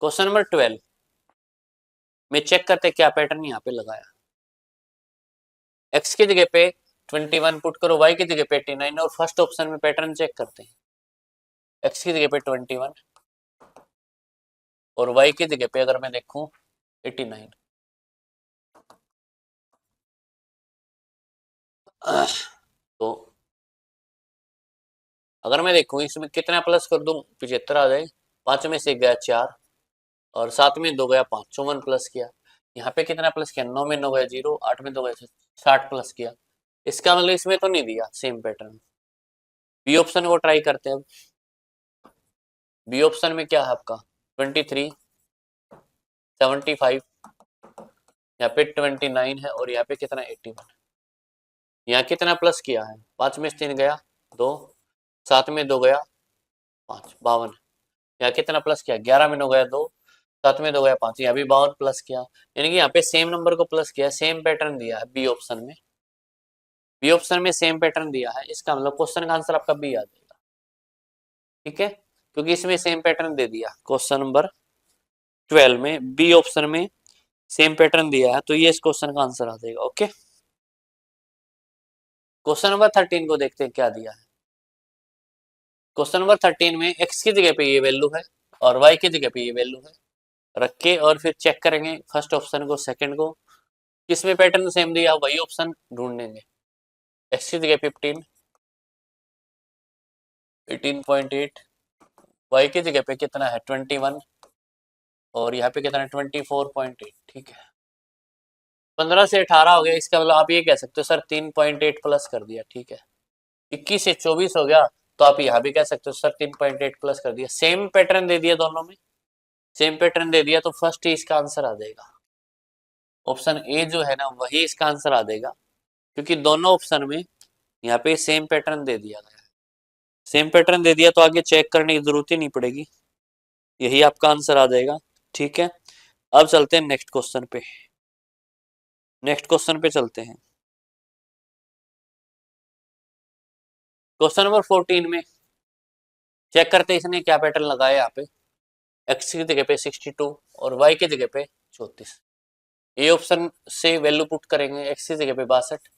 क्वेश्चन नंबर 12 में चेक करते क्या पैटर्न यहाँ पे लगाया। एक्स की जगह पे 21 पुट करो, वाई की जगह पे 89, और फर्स्ट ऑप्शन में पैटर्न चेक करते हैं। एक्स की जगह पे 21 और वाई की जगह पे अगर मैं देखूं 89, तो अगर मैं देखूं इसमें कितना प्लस कर दूं 75 आ जाए, 5 में से 1 गया 4, और 7 में 2 गया 5, 54 प्लस किया। यहाँ पे कितना प्लस किया, 9 में 9 गया 0, 8 में 2 गया 60 प्लस किया। इसका मतलब इसमें तो नहीं दिया सेम पैटर्न। बी ऑप्शन को ट्राई करते हैं अब। बी ऑप्शन में क्या है आपका 23, 75, यहाँ पे 29 है, और यहाँ पे कितना 81। यहाँ कितना प्लस किया है, 5 में से 3 गया 2, 7 में 2 गया 5, 52। यहाँ कितना प्लस किया, 11 में 9 गया 2, 7 में 2 गया 5, यहाँ भी 52 प्लस किया। यानी कि यहाँ पे सेम नंबर को प्लस किया, सेम पैटर्न दिया है बी ऑप्शन में। बी ऑप्शन में सेम पैटर्न दिया है, इसका मतलब क्वेश्चन का आंसर आपका बी आ जाएगा, ठीक है, क्योंकि इसमें सेम पैटर्न दे दिया। क्वेश्चन नंबर 12 में बी ऑप्शन में सेम पैटर्न दिया है, तो ये इस क्वेश्चन का आंसर आ जाएगा। ओके, क्वेश्चन नंबर 13 को देखते हैं क्या दिया है। क्वेश्चन नंबर 13 में एक्स की जगह पे ये वैल्यू है और वाई की जगह पे ये वैल्यू है, रख के और फिर चेक करेंगे फर्स्ट ऑप्शन को सेकंड को, किसमें पैटर्न सेम दिया वही ऑप्शन ढूंढेंगे। एक्स की जगह 15, 18.8, वाई की जगह पे कितना है 21, और यहाँ पे कितना है 24.8, ठीक है। 15 से 18 हो गया, इसका मतलब आप ये कह सकते हो सर 3.8 प्लस कर दिया, ठीक है। 21 से 24 हो गया, तो आप यहाँ भी कह सकते हो सर 3.8 प्लस कर दिया। सेम पैटर्न दे दिया दोनों में, सेम पैटर्न दे दिया, तो फर्स्ट ही इसका आंसर आ जाएगा। ऑप्शन ए जो है ना वही इसका आंसर आ जाएगा, क्योंकि दोनों ऑप्शन में यहाँ पे सेम पैटर्न दे दिया गया है। सेम पैटर्न दे दिया तो आगे चेक करने की जरूरत ही नहीं पड़ेगी, यही आपका आंसर आ जाएगा, ठीक है। अब चलते हैं नेक्स्ट क्वेश्चन पे, नेक्स्ट क्वेश्चन पे चलते हैं। क्वेश्चन नंबर 14 में चेक करते हैं इसने क्या पैटर्न लगाया यहाँ पे। एक्स की जगह पे 62 और वाई की जगह पे 34। ए ऑप्शन से वैल्यू पुट करेंगे, एक्स की जगह पे 62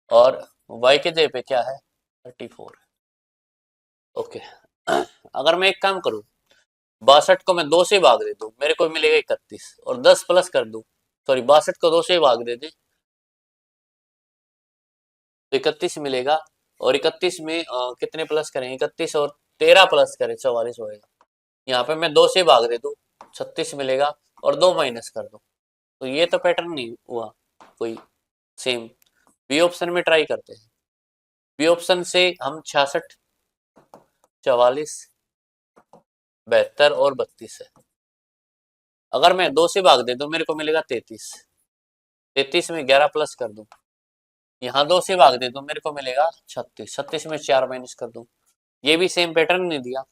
और वाई की जगह पे क्या है 34। ओके, अगर मैं एक काम करूं 62 को मैं 2 से भाग दे दूं, मेरे को मिलेगा 31, और 10 प्लस कर दूं, सॉरी 62 को 2 से भाग दे दे तो 31 मिलेगा, और 31 में कितने प्लस करें, 31 और 13 प्लस करें 44 होएगा। यहाँ पे मैं 2 से भाग दे दूं 36 मिलेगा, और 2 माइनस कर दूं, तो ये तो पैटर्न नहीं हुआ कोई सेम। बी ऑप्शन में ट्राई करते हैं। बी ऑप्शन से हम 66, 44, 72 और 32 है। अगर मैं 2 से भाग दे दूं मेरे को मिलेगा 33, 33 में 11 प्लस कर दूं, यहाँ 2 से भाग दे दूं मेरे को मिलेगा 36, 36 में 4 माइनस कर दूं, ये भी सेम पैटर्न नहीं दिया।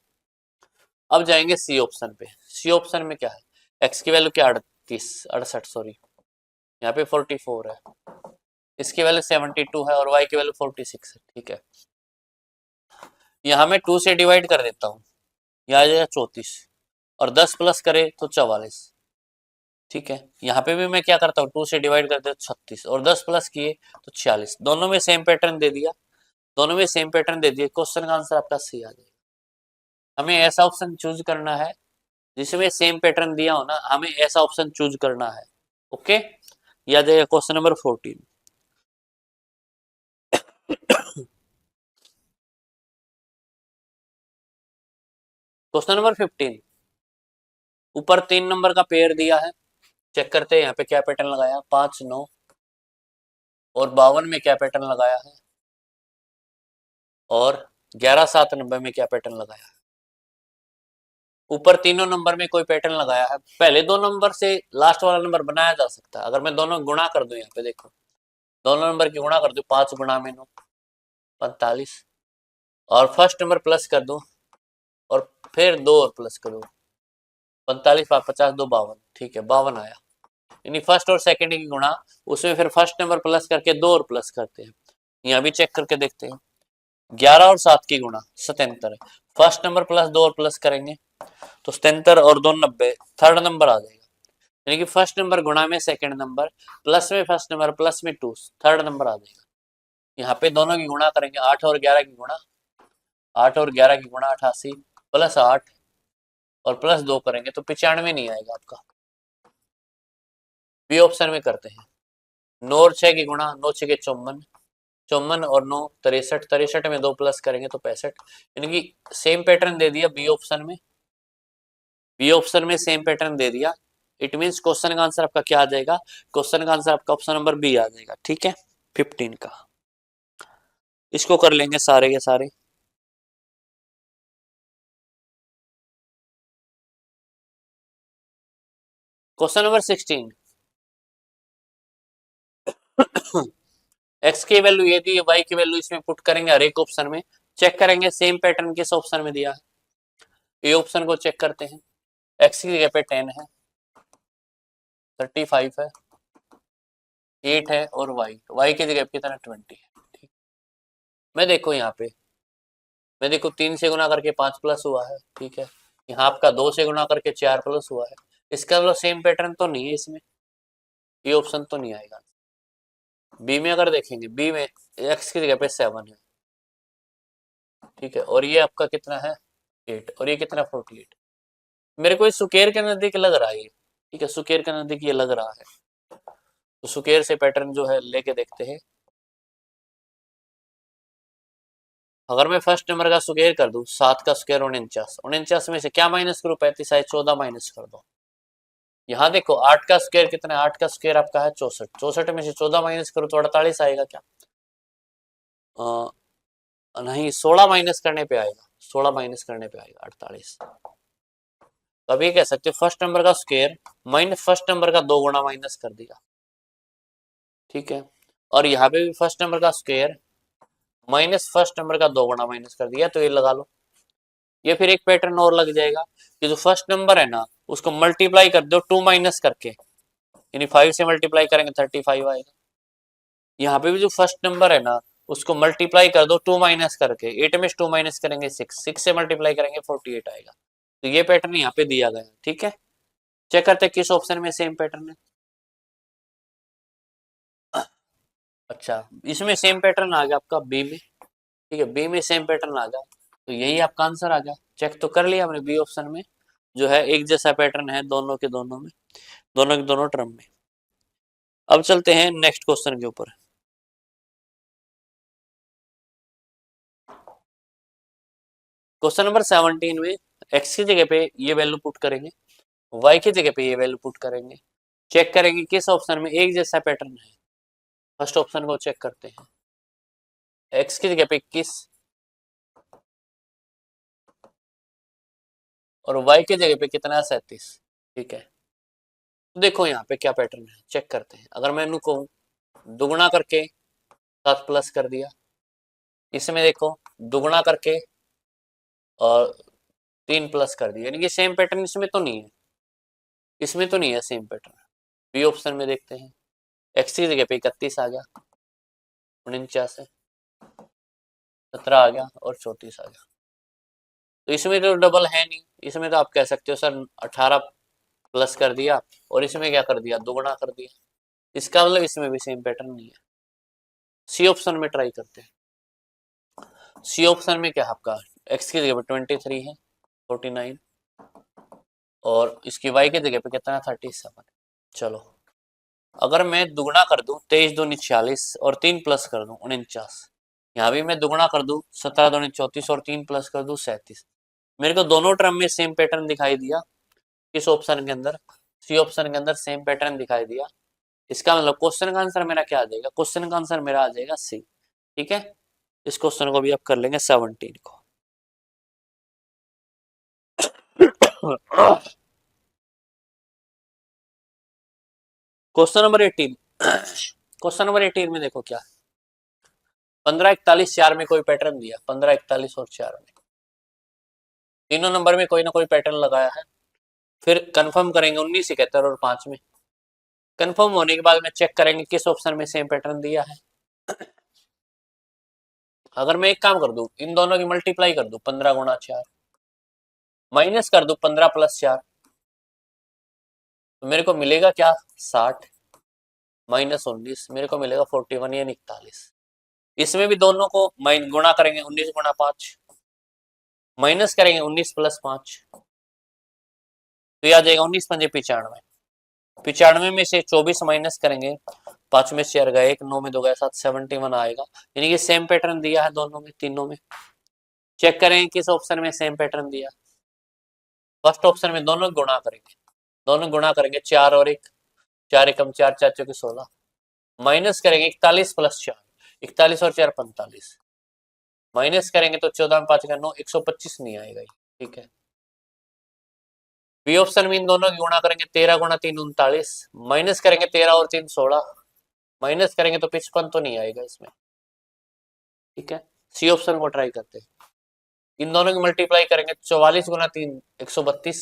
अब जाएंगे सी ऑप्शन पे। सी ऑप्शन में क्या है, एक्स की वैल्यू क्या 68 सॉरी, यहाँ पे 44 है, इसकी वैल्यू 72 है, और वाई की वैल्यू 46 है, ठीक है। यहाँ मैं 2 से डिवाइड कर देता हूँ, यहाँ आ जाएगा 34, और 10 प्लस करे तो 44, ठीक है। यहाँ पे भी मैं क्या करता हूँ 2 से डिवाइड करते 36, और 10 प्लस किए तो 46। दोनों में सेम पैटर्न दे दिया, दोनों में सेम पैटर्न दे दिया, क्वेश्चन का आंसर आपका सी आ जाएगा। हमें ऐसा ऑप्शन चूज करना है जिसमें सेम पैटर्न दिया हो ना, हमें ऐसा ऑप्शन चूज करना है, ओके। ये आ जाएगा क्वेश्चन नंबर 14। क्वेश्चन नंबर 15, ऊपर 3 नंबर का पेयर दिया है, चेक करते हैं यहाँ पे क्या पैटर्न लगाया, 5 9 और 52 में क्या पैटर्न लगाया है, और 11 7 90 में क्या पैटर्न लगाया है। ऊपर तीनों नंबर में कोई पैटर्न लगाया है, पहले दो नंबर से लास्ट वाला नंबर बनाया जा सकता है। अगर मैं दोनों गुणा कर दूं, यहाँ पे देखो दोनों नंबर की गुणा कर दूं, 5 गुणा में 9 45, और फर्स्ट नंबर प्लस कर दूं और फिर 2 और प्लस करूं, 45 50 2 52, ठीक है 52 आया। यानी फर्स्ट और सेकंड की गुणा, उसमें फिर फर्स्ट नंबर प्लस करके 2 और प्लस करते हैं। यहाँ भी चेक करके देखते हैं, 11 और 7 की गुणा 77 है, फर्स्ट नंबर प्लस 2 और प्लस करेंगे तो 77 और 2 90, थर्ड नंबर आ जाएगा। यानी कि फर्स्ट नंबर गुणा में सेकंड नंबर, प्लस में फर्स्ट नंबर, प्लस में 2, थर्ड नंबर आ जाएगा। यहाँ पे दोनों की गुणा करेंगे, 8 और 11 की गुणा, 8 और 11 की गुणा 88, प्लस 8 और प्लस 2 करेंगे तो 95 नहीं आएगा आपका। बी ऑप्शन में करते हैं। 9 और 6 की गुणा, 9 6 के 54, 54 और 9 63, 63 में 2 प्लस करेंगे तो 65। यानी कि सेम पैटर्न दे दिया बी ऑप्शन में, बी ऑप्शन में सेम पैटर्न दे दिया। इट मींस क्वेश्चन का आंसर आपका क्या आ जाएगा, क्वेश्चन का आंसर आपका ऑप्शन नंबर बी आ जाएगा। ठीक है, 15 का इसको कर लेंगे सारे के सारे। क्वेश्चन नंबर 16, एक्स की वैल्यू ये दी है, वाई की वैल्यू इसमें पुट करेंगे हर एक ऑप्शन में, चेक करेंगे सेम पैटर्न किस ऑप्शन में दिया है। ए ऑप्शन को चेक करते हैं, एक्स की जगह पे 10 है, 35 है, 8 है, और वाई की जगह पे कितना 20 है। ठीक, मैं देखो यहाँ पे, मैं देखो 3 से गुना करके 5 प्लस हुआ है, ठीक है, यहाँ आपका 2 से गुना करके 4 प्लस हुआ है। इसका मतलब सेम पैटर्न तो नहीं है इसमें, ये ऑप्शन तो नहीं आएगा। बी में अगर देखेंगे, बी में एक्स की जगह पे 7 है, ठीक है, और ये आपका कितना है 8, और ये कितना 48। मेरे को इस सुकेर के नजदीक लग रहा है ये, ठीक है, सुकेर के नजदीक ये लग रहा है, तो सुकेर से पैटर्न जो है लेके देखते हैं। अगर मैं फर्स्ट नंबर का स्क्वायर कर दूं, 7 का स्क्वायर 49, 49 में से क्या माइनस करूं, 35 है, 14 माइनस कर दो। यहाँ देखो 8 का स्क्वायर कितना है, 8 का स्क्वायर आपका है 64, 64 में से 14 माइनस करो तो 48 आएगा क्या, नहीं 16 माइनस करने पे आएगा, 16 माइनस करने पे आएगा 48। तो अब ये कह सकते हो फर्स्ट नंबर का स्क्वायर माइनस फर्स्ट नंबर का 2 गुना माइनस कर दिया, ठीक है, और यहाँ पे भी फर्स्ट नंबर का स्क्वायर माइनस फर्स्ट नंबर का 2 गुना माइनस कर दिया, तो ये लगा लो। ये फिर एक पैटर्न और लग जाएगा कि जो फर्स्ट नंबर है ना उसको मल्टीप्लाई कर दो 2 माइनस करके, यानी 5 से मल्टीप्लाई करेंगे 35 आएगा। यहाँ पे भी जो फर्स्ट नंबर है ना उसको मल्टीप्लाई कर दो 2 माइनस करके, 8 में 2 माइनस करेंगे 6, 6 से मल्टीप्लाई करेंगे 48 आएगा। तो ये पैटर्न यहाँ पे दिया गया है, ठीक है। चेक करते हैं किस ऑप्शन में सेम पैटर्न है। अच्छा, इसमें सेम पैटर्न आ गया आपका बी में, ठीक है, बी में सेम पैटर्न आ गया, तो यही आपका आंसर आ गया। चेक तो कर लिया हमने, बी ऑप्शन में जो है एक जैसा पैटर्न है दोनों के दोनों में, दोनों के दोनों टर्म में। अब चलते हैं नेक्स्ट क्वेश्चन के ऊपर। क्वेश्चन नंबर 17 में एक्स की जगह पे ये वैल्यू पुट करेंगे, वाई की जगह पे ये वैल्यू पुट करेंगे, चेक करेंगे किस ऑप्शन में एक जैसा पैटर्न है। फर्स्ट ऑप्शन को चेक करते हैं, एक्स की जगह पे 21 और वाई की जगह पे कितना है 37, ठीक है। तो देखो यहाँ पे क्या पैटर्न है, चेक करते हैं। अगर मैं इनको दुगुना करके 7 प्लस कर दिया, इसमें देखो दुगुना करके और 3 प्लस कर दिया, यानी कि सेम पैटर्न इसमें तो नहीं है, इसमें तो नहीं है सेम पैटर्न। बी ऑप्शन में देखते हैं, एक्स की जगह पे 31 आ गया, 49 है, 17 आ गया और 34 आ गया। तो इसमें तो डबल है नहीं, इसमें तो आप कह सकते हो सर 18 प्लस कर दिया और इसमें क्या कर दिया दुगुना कर दिया, इसका मतलब इसमें भी सेम पैटर्न नहीं है। सी ऑप्शन में ट्राई करते हैं। सी ऑप्शन में क्या है आपका, एक्स की जगह पे 23 है, 49 और इसकी वाई की जगह पे कितना है 37। चलो अगर मैं दुगुना कर दूं 23 दूनी 46 और 3 प्लस कर दूं 49, यहाँ भी मैं दुगुना कर दूं 17 दूनी 34 और 3 प्लस कर दूं 37, मेरे को दोनों टर्म में सेम पैटर्न दिखाई दिया। किस ऑप्शन के अंदर? सी ऑप्शन के अंदर सेम पैटर्न दिखाई दिया। इसका मतलब क्वेश्चन का आंसर मेरा क्या आ जाएगा? क्वेश्चन का आंसर मेरा आ जाएगा सी। ठीक है, इस क्वेश्चन को भी आप कर लेंगे 17 को। Question number 18। क्वेश्चन नंबर 18 में देखो क्या 15 41 4 में कोई पैटर्न दिया, 15 41 और 4 में तीनों नंबर में कोई ना कोई पैटर्न लगाया है। फिर कंफर्म करेंगे 19 71 और 5 में। कंफर्म होने के बाद में चेक करेंगे किस ऑप्शन में सेम पैटर्न दिया है। अगर मैं एक काम कर दूं, इन दोनों की मल्टीप्लाई कर दूं 15 गुणा 4 माइनस कर दूं 15 प्लस 4, तो मेरे को मिलेगा क्या 60 माइनस 19, मेरे को मिलेगा 41 यानी 41। इसमें भी दोनों को गुणा करेंगे 19 गुणा 5 माइनस करेंगे 19 प्लस 5, तो यह आ जाएगा 19 पंजे 95। 95 में से 24 माइनस करेंगे, 5 में 4 गए 1, 9 में 2 गए 7, 71 आएगा। यानी कि सेम पैटर्न दिया है दोनों में, तीनों में। चेक करेंगे किस ऑप्शन में सेम पैटर्न दिया। फर्स्ट ऑप्शन में दोनों गुणा करेंगे, दोनों गुणा करेंगे 4 और 1, 4 एकम 4 4 चौके 16 माइनस करेंगे 41 प्लस 4, 41 और 4 45 माइनस करेंगे तो 14 में 5 का 9, 125 नहीं आएगा। ठीक है, बी ऑप्शन में इन दोनों की गुणा करेंगे 13 गुणा 3 39 माइनस करेंगे 13 और 3 16 माइनस करेंगे तो 55 तो नहीं आएगा इसमें। ठीक है, सी ऑप्शन को ट्राई करते हैं। इन दोनों की मल्टीप्लाई करेंगे 44 गुना 3 132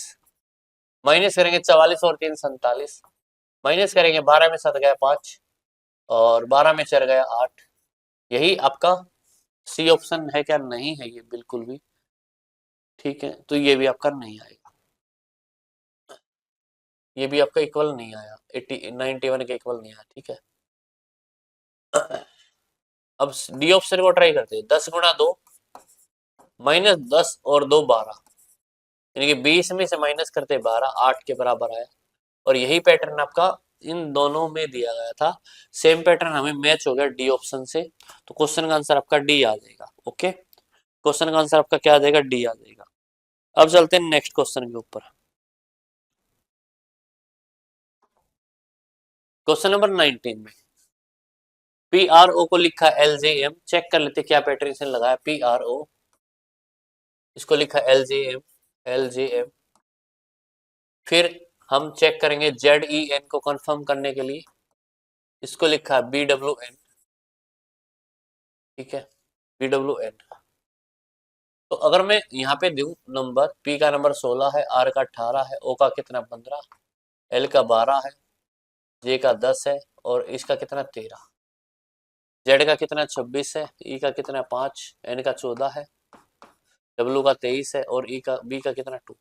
माइनस करेंगे 44 और 3 47 माइनस करेंगे 12 में 7 गया 5 और 12 में 4 गया 8। यही आपका सी ऑप्शन है क्या? नहीं है ये बिल्कुल भी। ठीक है, तो ये भी आपका नहीं आएगा, ये भी आपका इक्वल नहीं आया, 80 91 के इक्वल नहीं आया। ठीक है, अब डी ऑप्शन को ट्राई करते हैं। 10 गुणा 2 माइनस 10 और 2 12, यानी कि 20 में से माइनस करते 12, 8 के बराबर आया। और यही पैटर्न आपका इन दोनों में दिया गया था, सेम पैटर्न हमें मैच हो गया डी ऑप्शन से, तो क्वेश्चन का आंसर आपका डी आ जाएगा। ओके, क्वेश्चन का आंसर आपका क्या आ जाएगा? डी आ जाएगा। अब चलते हैं नेक्स्ट क्वेश्चन के ऊपर। क्वेश्चन नंबर 19 में पी आर ओ को लिखा एल जे एम, चेक कर लेते क्या पैटर्न से लगाया। पी आर ओ, इसको लिखा L J M, L J M. फिर हम चेक करेंगे जेड ई एन को कंफर्म करने के लिए, इसको लिखा बी डब्ल्यू एन। ठीक है, बी डब्ल्यू एन। तो अगर मैं यहाँ पे दूं नंबर, पी का नंबर 16 है, आर का 18 है, ओ का कितना 15, एल का 12 है, जे का 10 है और इसका कितना 13, जेड का कितना 26 है, ई का कितना 5, एन का 14 है, डब्ल्यू का 23 है और ई का बी का कितना 2।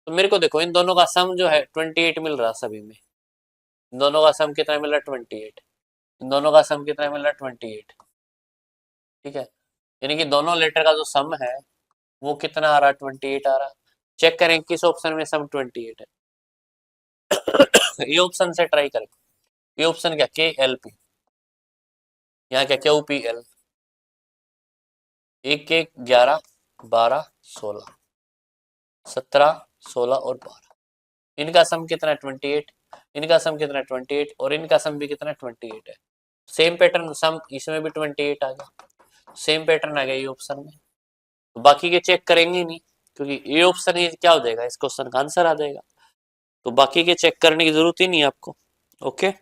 तो मेरे को देखो इन दोनों का सम जो है 28 मिल रहा सभी में। इन दोनों का सम कितना मिल रहा है? 28। इन दोनों का सम कितना मिल रहा है? 28। ठीक है, यानी कि दोनों लेटर का जो सम है वो कितना आ रहा है? 28 आ रहा है। चेक करें किस ऑप्शन में सम 28 है। ये ऑप्शन से ट्राई करें। ये ऑप्शन क्या? के एल पी, यहाँ क्या क्यू पी एल, 1 1 11 12 16 17 16 और 12, इनका सम कितना है? 28। इनका सम कितना है? 28 और इनका सम भी कितना है? 28 है। सेम पैटर्न सम इसमें भी 28 आ गया, सेम पैटर्न आ गया ये ऑप्शन में। तो बाकी के चेक करेंगे नहीं, क्योंकि ये ऑप्शन ये क्या हो जाएगा? इस क्वेश्चन का आंसर आ जाएगा, तो बाकी के चेक करने की जरूरत ही नहीं है आपको। ओके,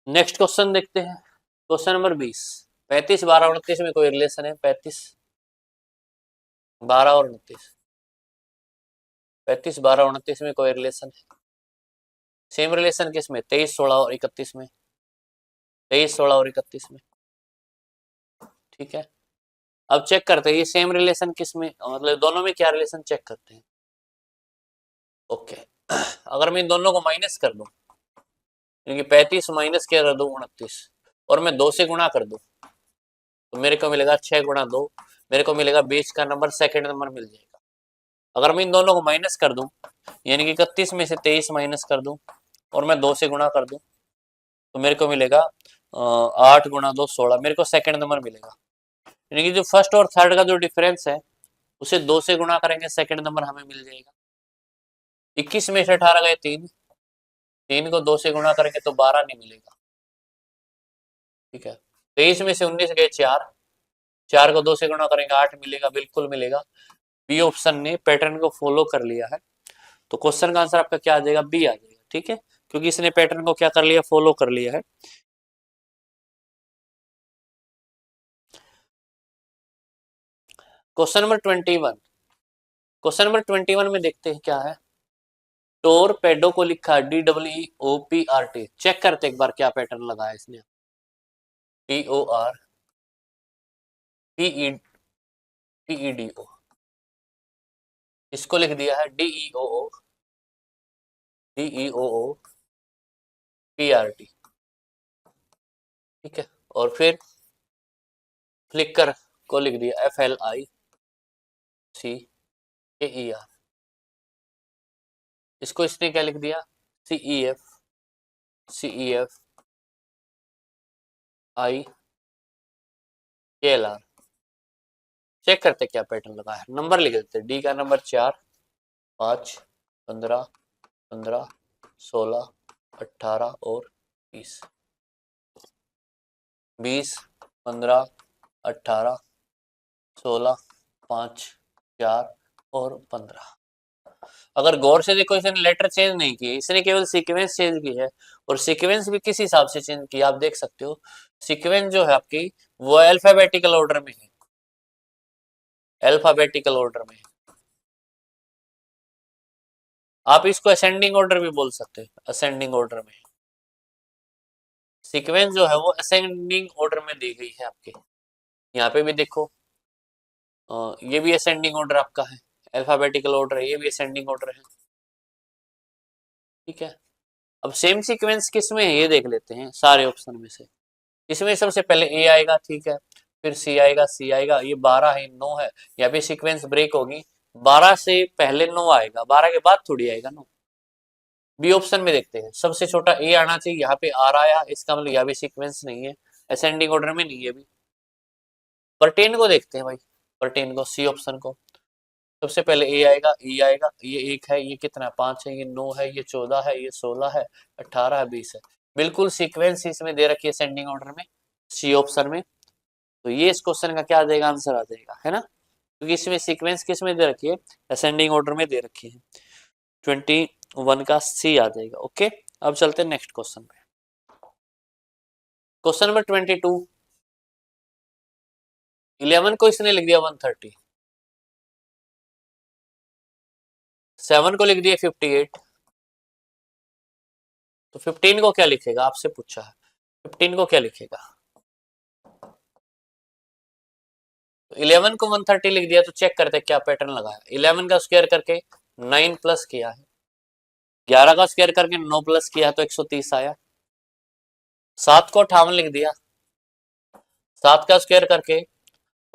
नेक्स्ट क्वेश्चन देखते हैं। Question number 20। 35 12 29 में कोई रिलेशन है? 35 12 और 29, 35 12 29 में कोई रिलेशन है? सेम रिलेशन किस में? 23 16 और 31 में, 23 16 और 31 में। ठीक है, अब चेक करते हैं ये सेम रिलेशन किस में, मतलब दोनों में क्या रिलेशन, चेक करते हैं। ओके, अगर मैं इन दोनों को माइनस कर दूं, यानी कि 35 माइनस क्या कर दूं 29 और मैं 2 से गुणा कर दूं, तो मेरे को मिलेगा 6 गुणा 2, मेरे को मिलेगा 20 का नंबर सेकंड नंबर मिल जाएगा। अगर मैं इन दोनों को माइनस कर दूं, यानी कि 31 में से 23 माइनस कर दूं और मैं 2 से गुणा कर दूं, तो मेरे को मिलेगा 8 गुणा 2 16, मेरे को सेकंड नंबर मिलेगा। यानी कि जो फर्स्ट और थर्ड का जो डिफरेंस है उसे 2 से गुणा करेंगे, सेकंड नंबर हमें मिल जाएगा। 21 में से 18 गए 3, 3 को 2 से गुणा करेंगे तो 12 नहीं मिलेगा, ठीक है। 23 में से 19 गए 4, 4 को 2 से गुणा करेंगे 8 मिलेगा, बिल्कुल मिलेगा। बी ऑप्शन ने पैटर्न को फॉलो कर लिया है, तो क्वेश्चन का आंसर आपका क्या आ जाएगा, बी आ जाएगा, ठीक है, क्योंकि इसने पैटर्न को क्या कर लिया, फॉलो कर लिया है। क्वेश्चन नंबर 21, क्वेश्चन नंबर 21 में देखते हैं क्या है। टोर पेडो को लिखा DWEOPRT, चेक करते एक बार क्या पैटर्न लगाया इसने। TORPEDO, इसको लिख दिया है DEOOPRT, ठीक है। और फिर फ्लिकर को लिख दिया FLICKER, इसको इसने क्या लिख दिया, CEF IKLR। चेक करते क्या पैटर्न लगा है, नंबर लिख देते, डी का नंबर 4 5 15 15 16 18 और 20, 20 15 18 16 5 4 और 15। अगर गौर से देखो इसने लेटर चेंज नहीं किए, इसने केवल सीक्वेंस चेंज की है, और सीक्वेंस भी किस हिसाब से चेंज किया आप देख सकते हो। सीक्वेंस जो है आपकी वो अल्फाबेटिकल ऑर्डर में है, अल्फाबेटिकल ऑर्डर में है। आप इसको असेंडिंग ऑर्डर भी बोल सकते हैं, असेंडिंग ऑर्डर में सीक्वेंस जो है वो असेंडिंग ऑर्डर में दी गई है आपके। यहाँ पे भी देखो, ये भी असेंडिंग ऑर्डर आपका है, अल्फाबेटिकल ऑर्डर है, ये भी असेंडिंग ऑर्डर है, ठीक है। अब सेम सीक्वेंस किस में है ये देख लेते हैं सारे ऑप्शन में से। इसमें सबसे पहले ए आएगा, ठीक है, फिर सी आएगा, सी आएगा, ये 12 है, 9 है, यहाँ पे सीक्वेंस ब्रेक होगी, 12 से पहले 9 आएगा, 12 के बाद थोड़ी आएगा 9। बी ऑप्शन में देखते हैं, सबसे छोटा ए आना चाहिए, यहाँ पे आर आया, इसका मतलब यहाँ भी सीक्वेंस नहीं है, असेंडिंग ऑर्डर में नहीं है भी। परटेन को देखते हैं भाई, परटेन को, सी ऑप्शन को, सबसे पहले ए आएगा, ई आएगा, ये 1 है, ये कितना 5 है, ये 9 है, ये 14 है, ये 16 है, 18 है, 20 है, बिल्कुल सीक्वेंस इसमें दे रखी है असेंडिंग ऑर्डर में, सी ऑप्शन में। तो ये इस क्वेश्चन का क्या आ जाएगा, आंसर आ जाएगा, है ना, क्योंकि इसमें सीक्वेंस किस में दे रखी है, असेंडिंग ऑर्डर में दे रखी है। 21 का सी आ जाएगा, ओके। अब चलते हैं नेक्स्ट क्वेश्चन पे। क्वेश्चन नंबर 22, 11 को इसने लिख दिया 130, 7 को लिख दिया 58, तो 15 को क्या लिखेगा, आपसे पूछा है, 15 को क्या लिखेगा। 11 को 130 लिख दिया, तो चेक करते क्या पैटर्न लगाया। 11 का स्क्वायर करके 9 प्लस किया है, 11 का स्क्वायर करके 9 प्लस किया तो 130 आया। 7 को 58 लिख दिया, 7 का स्क्वायर करके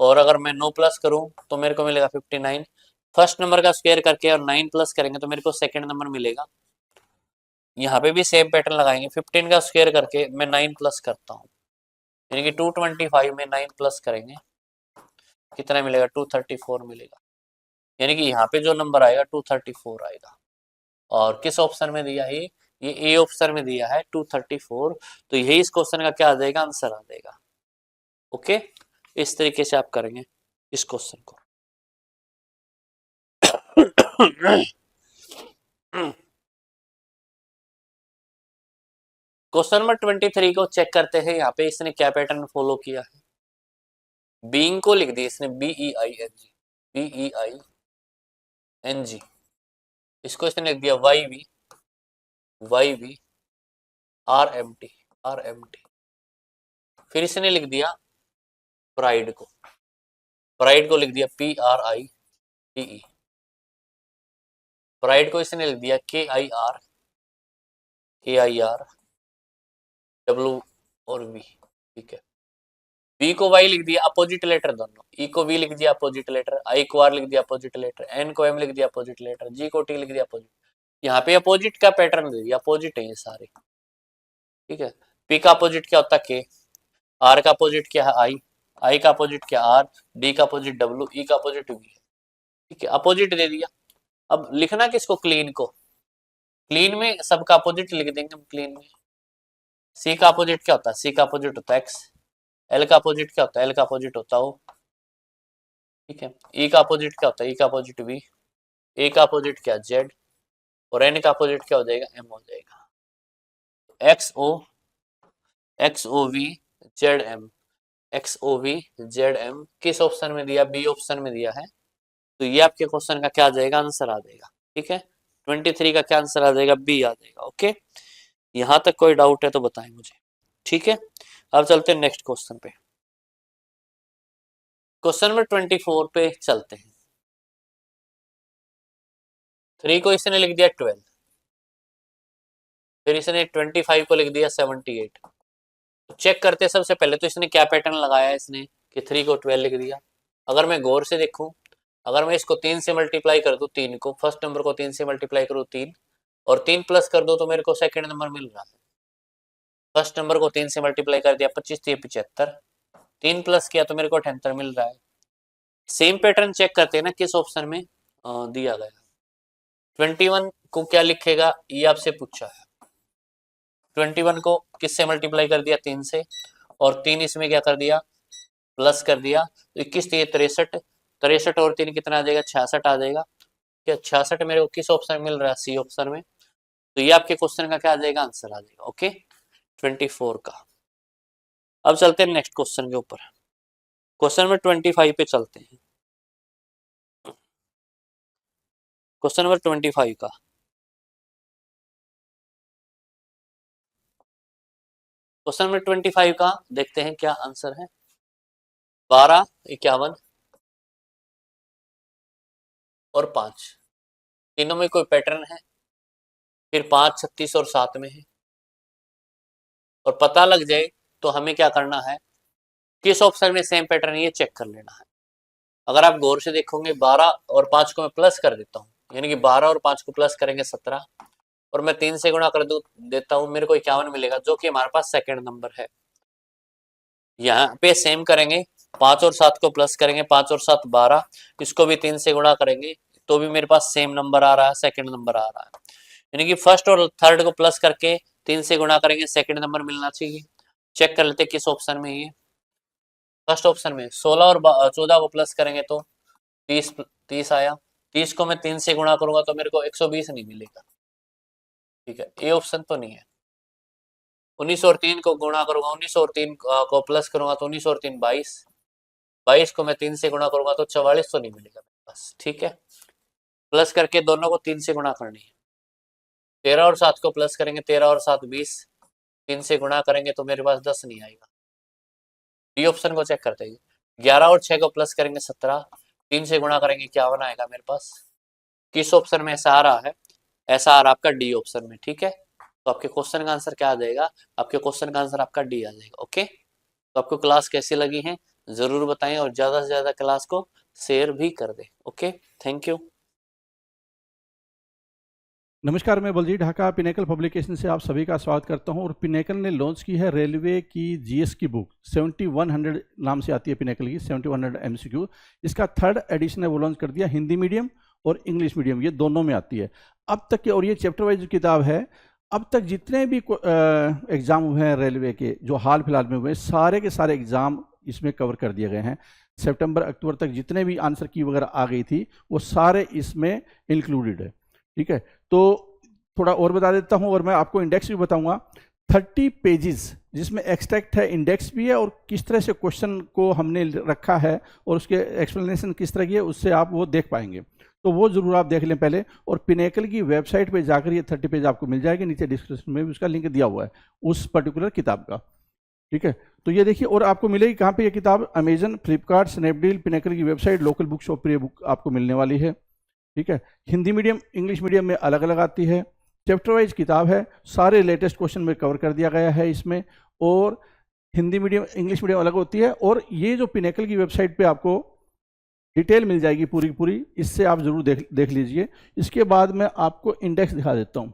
और अगर मैं 9 प्लस करूं तो मेरे को मिलेगा 59। फर्स्ट नंबर का स्क्वायर करके और 9 प्लस करेंगे तो मेरे को सेकंड नंबर मिलेगा। यहाँ पे भी सेम पैटर्न लगाएंगे, 15 का स्क्वायर करके मैं 9 प्लस करता हूँ, यानी कि 225 में 9 प्लस करेंगे कितना मिलेगा, 234 मिलेगा, यानी कि यहाँ पे जो नंबर आएगा 234 आएगा। और किस ऑप्शन में दिया है, ये ए ऑप्शन में दिया है 234, तो यही इस क्वेश्चन का क्या आ जाएगा, आंसर आ जाएगा, ओके। इस तरीके से आप करेंगे इस क्वेश्चन को। क्वेश्चन नंबर 23 को चेक करते हैं, यहाँ पे इसने क्या पैटर्न फॉलो किया है। बीइंग को लिख दिया इसने BEING, BEING, इसको इसने लिख दिया YV RMT, फिर इसने लिख दिया प्राइड को, प्राइड को लिख दिया PRIDE, प्राइड को इसने लिख दिया KIR W और V, ठीक है। बी को वाई लिख दिया, अपोजिट लेटर दोनों, ई को वी लिख दिया अपोजिट लेटर, आई को आर लिख दिया अपोजिट लेटर, एन को एम लिख दिया अपोजिट लेटर, जी को टी लिख दिया अपोजिट। यहाँ पे अपोजिट का पैटर्न दे दिया, अपोजिट है ये सारे, ठीक है। पी का अपोजिट क्या होता है के, आर का अपोजिट क्या है आई, आई का अपोजिट क्या आर, डी का अपोजिट डब्ल्यू, ई का अपोजिट वी, ठीक है, अपोजिट दे दिया। अब लिखना किसको, क्लीन को, क्लीन में सबका अपोजिट लिख देंगे हम क्लीन में। सी का अपोजिट क्या होता है, सी का अपोजिट होता है एक्स, एल का अपोजिट क्या होता है, एल का अपोजिट होता है ओ, ठीक है। ई का अपोजिट क्या होता है, ई का अपोजिट वी, ए का अपोजिट क्या जेड, और एन का अपोजिट क्या हो जाएगा, एम हो जाएगा। X O, X O V Z M, X O V Z M किस ऑप्शन में दिया, बी ऑप्शन में दिया है। तो ये आपके क्वेश्चन का क्या आ जाएगा, आंसर आ जाएगा, ठीक है। 23 का क्या आंसर आ जाएगा, बी आ जाएगा, ओके। यहां तक कोई डाउट है तो बताएं मुझे, ठीक है। अब चलते हैं नेक्स्ट क्वेश्चन पे, क्वेश्चन नंबर 24 पे चलते हैं। 3 को इसने लिख दिया 12, फिर इसने 25 को लिख दिया 78। तो चेक करते हैं सबसे पहले तो इसने क्या पैटर्न लगाया है, इसने कि 3 को 12 लिख दिया। अगर मैं गौर से देखूं, अगर मैं इसको 3 से मल्टीप्लाई कर दूं, 3 को फर्स्ट नंबर को 3 से मल्टीप्लाई करूं 3, और 3 प्लस कर दो तो मेरे को सेकंड नंबर मिल रहा है। फर्स्ट नंबर को 3 से मल्टीप्लाई कर दिया 25 3 75, 3 प्लस किया तो मेरे को 78 मिल रहा है। सेम पैटर्न चेक करते हैं ना किस ऑप्शन में दिया गया। 21 को क्या लिखेगा ये आपसे पूछा है। 21 को किससे मल्टीप्लाई कर दिया, 3 से, और 3 इसमें क्या कर दिया, प्लस कर दिया, तो 21 3 63, 63 और 3 कितना आ जाएगा, 66 आ जाएगा। क्या 66 मेरे को किस ऑप्शन में मिल रहा है, सी ऑप्शन में। तो ये आपके क्वेश्चन का क्या आ जाएगा, आंसर आ जाएगा, ओके 24 का। अब चलते हैं नेक्स्ट क्वेश्चन के ऊपर, क्वेश्चन नंबर 25 पे चलते हैं। क्वेश्चन नंबर 25 का, क्वेश्चन नंबर 25 का देखते हैं क्या आंसर है। 12 51 और 5 तीनों में कोई पैटर्न है, फिर 5 36 और 7 में है, और पता लग जाए तो हमें क्या करना है, किस ऑप्शन में सेम पैटर्न ये चेक कर लेना है। अगर आप गौर से देखोगे 12 और 5 को मैं प्लस कर देता हूँ, यानी कि 12 और 5 को प्लस करेंगे 17, और मैं 3 से गुणा कर देता हूँ, मेरे को 51 मिलेगा, जो कि हमारे पास सेकंड नंबर है। यहाँ पे सेम करेंगे, 5 और 7 को प्लस करेंगे, 5 और 7 12, इसको भी 3 से गुणा करेंगे तो भी मेरे पास सेम नंबर आ रहा है, सेकंड नंबर आ रहा है। यानी कि फर्स्ट और थर्ड को प्लस करके 3 से गुणा करेंगे, सेकंड नंबर मिलना चाहिए। चेक कर लेते किस ऑप्शन में ये, फर्स्ट ऑप्शन में 16 और 14 को प्लस करेंगे तो 30 आया, 30 को मैं 3 से गुणा करूंगा तो मेरे को 120 नहीं मिलेगा, ठीक है, ये ऑप्शन तो नहीं है। 19 और 3 को गुणा करूंगा, 19 और 3 को प्लस करूंगा तो 19 और 3 22, 22 को मैं 3 से गुणा करूंगा तो 44 तो नहीं मिलेगा मेरे पास, ठीक है। प्लस करके दोनों को 3 से गुणा करनी है, 13 और 7 को प्लस करेंगे, 13 और 7 20, 3 से गुणा करेंगे तो मेरे पास 10 नहीं आएगा। डी ऑप्शन को चेक करते हैं, 11 और 6 को प्लस करेंगे 17, 3 से गुणा करेंगे 51 आएगा मेरे पास। किस ऑप्शन में ऐसा आ रहा है, ऐसा आ रहा है आपका डी ऑप्शन में, ठीक है। तो आपके क्वेश्चन का आंसर क्या आ जाएगा, आपके क्वेश्चन का आंसर आपका डी आ जाएगा, ओके। तो आपको क्लास कैसी लगी है जरूर बताएं, और ज्यादा से ज्यादा क्लास को शेयर भी कर दें, ओके, थैंक यू। नमस्कार, मैं बलजीत ढाका पिनेकल पब्लिकेशन से आप सभी का स्वागत करता हूं। और पिनेकल ने लॉन्च की है रेलवे की जीएस की बुक, 7100 नाम से आती है पिनेकल की, 7100 एमसीक्यू। इसका थर्ड एडिशन है, वो लॉन्च कर दिया। हिंदी मीडियम और इंग्लिश मीडियम ये दोनों में आती है अब तक के, और ये चैप्टर वाइज किताब है। अब तक जितने भी एग्ज़ाम हुए हैं रेलवे के, जो हाल फिलहाल में हुए, सारे के सारे एग्ज़ाम इसमें कवर कर दिए गए हैं। सितंबर अक्टूबर तक जितने भी आंसर की वगैरह आ गई थी वो सारे इसमें इंक्लूडेड है, ठीक है। तो थोड़ा और बता देता हूं, और मैं आपको इंडेक्स भी बताऊंगा। 30 पेजेस जिसमें एक्सट्रैक्ट है, इंडेक्स भी है, और किस तरह से क्वेश्चन को हमने रखा है और उसके एक्सप्लेनेशन किस तरह की है, उससे आप वो देख पाएंगे। तो वो जरूर आप देख लें पहले। और पिनेकल की वेबसाइट पे जाकर ये 30 पेज आपको मिल जाएगी, नीचे डिस्क्रिप्शन में भी उसका लिंक दिया हुआ है उस पर्टिकुलर किताब का, ठीक है। तो ये देखिए, और आपको मिलेगी कहाँ पे ये किताब, अमेजन, फ्लिपकार्ट, स्नैपडील, पिनेकल की वेबसाइट, लोकल बुक शॉप पर ये बुक आपको मिलने वाली है, ठीक है। हिंदी मीडियम इंग्लिश मीडियम में अलग अलग आती है। चैप्टर वाइज किताब है, सारे लेटेस्ट क्वेश्चन में कवर कर दिया गया है इसमें। और हिंदी मीडियम इंग्लिश मीडियम अलग होती है। और ये जो पिनेकल की वेबसाइट पे आपको डिटेल मिल जाएगी पूरी की पूरी, इससे आप जरूर देख लीजिए। इसके बाद मैं आपको इंडेक्स दिखा देता हूँ,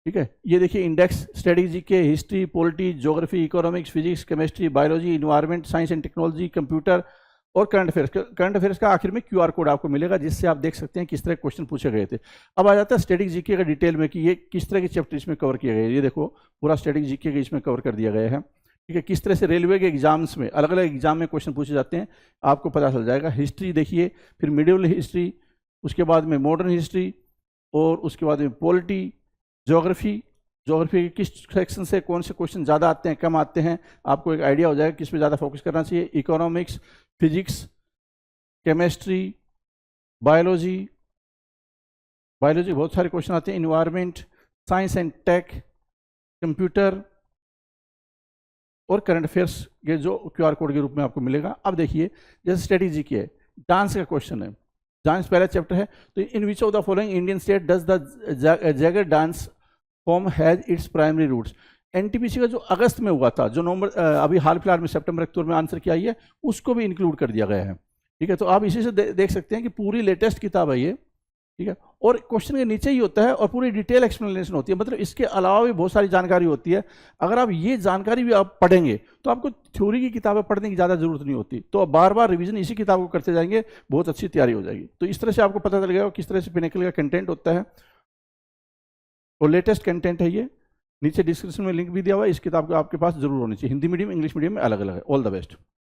ठीक है। ये देखिए इंडेक्स, स्ट्रेटेजी के, history, polity, geography, economics, physics, chemistry, biology, environment, science and technology, computer और करंट अफेयर्स। करंट अफेयर्स का आखिर में QR कोड आपको मिलेगा, जिससे आप देख सकते हैं किस तरह क्वेश्चन पूछे गए थे। अब आ जाता है स्टैटिक जीके का डिटेल में कि ये किस तरह के चैप्टर इसमें कवर किए गए। ये देखो पूरा स्टैटिक जीके का इसमें कवर कर दिया गया है, ठीक है। किस तरह से रेलवे के एग्जाम्स में अलग अलग एग्जाम में क्वेश्चन पूछे जाते हैं आपको पता चल जाएगा। हिस्ट्री देखिए, फिर मिडिवल हिस्ट्री, उसके बाद में मॉडर्न हिस्ट्री, और उसके बाद में पॉलिटी, ज्योग्राफी के किस सेक्शन से कौन से क्वेश्चन ज़्यादा आते हैं कम आते हैं, आपको एक आइडिया हो जाएगा किस पे ज़्यादा फोकस करना चाहिए। इकोनॉमिक्स, फिजिक्स, केमिस्ट्री, बायोलॉजी बहुत सारे क्वेश्चन आते हैं। Environment, science and tech, computer और करंट अफेयर्स के जो QR कोड के रूप में आपको मिलेगा। अब देखिए जैसे स्ट्रेटेजी की है, डांस का क्वेश्चन है, डांस पहला चैप्टर है, तो in which of the following Indian state does the Jagar dance form has its primary roots. NTPC का जो अगस्त में हुआ था, जो नवंबर अभी हाल फिलहाल में सितंबर अक्टूबर में आंसर किया है, उसको भी इंक्लूड कर दिया गया है, ठीक है। तो आप इसी से देख सकते हैं कि पूरी लेटेस्ट किताब है ये, ठीक है। और क्वेश्चन के नीचे ही होता है और पूरी डिटेल एक्सप्लेनेशन होती है, मतलब इसके अलावा भी बहुत सारी जानकारी होती है। अगर आप ये जानकारी भी आप पढ़ेंगे तो आपको थ्योरी की किताबें पढ़ने की ज़्यादा जरूरत नहीं होती, तो आप बार बार रिवीजन इसी किताब को करते जाएंगे, बहुत अच्छी तैयारी हो जाएगी। तो इस तरह से आपको पता चल गया किस तरह से पिनेकल का कंटेंट होता है, और लेटेस्ट कंटेंट है ये। नीचे डिस्क्रिप्शन में लिंक भी दिया हुआ है, इस किताब को आपके पास जरूर होनी चाहिए। हिंदी मीडियम इंग्लिश मीडियम में अलग अलग है। All the best.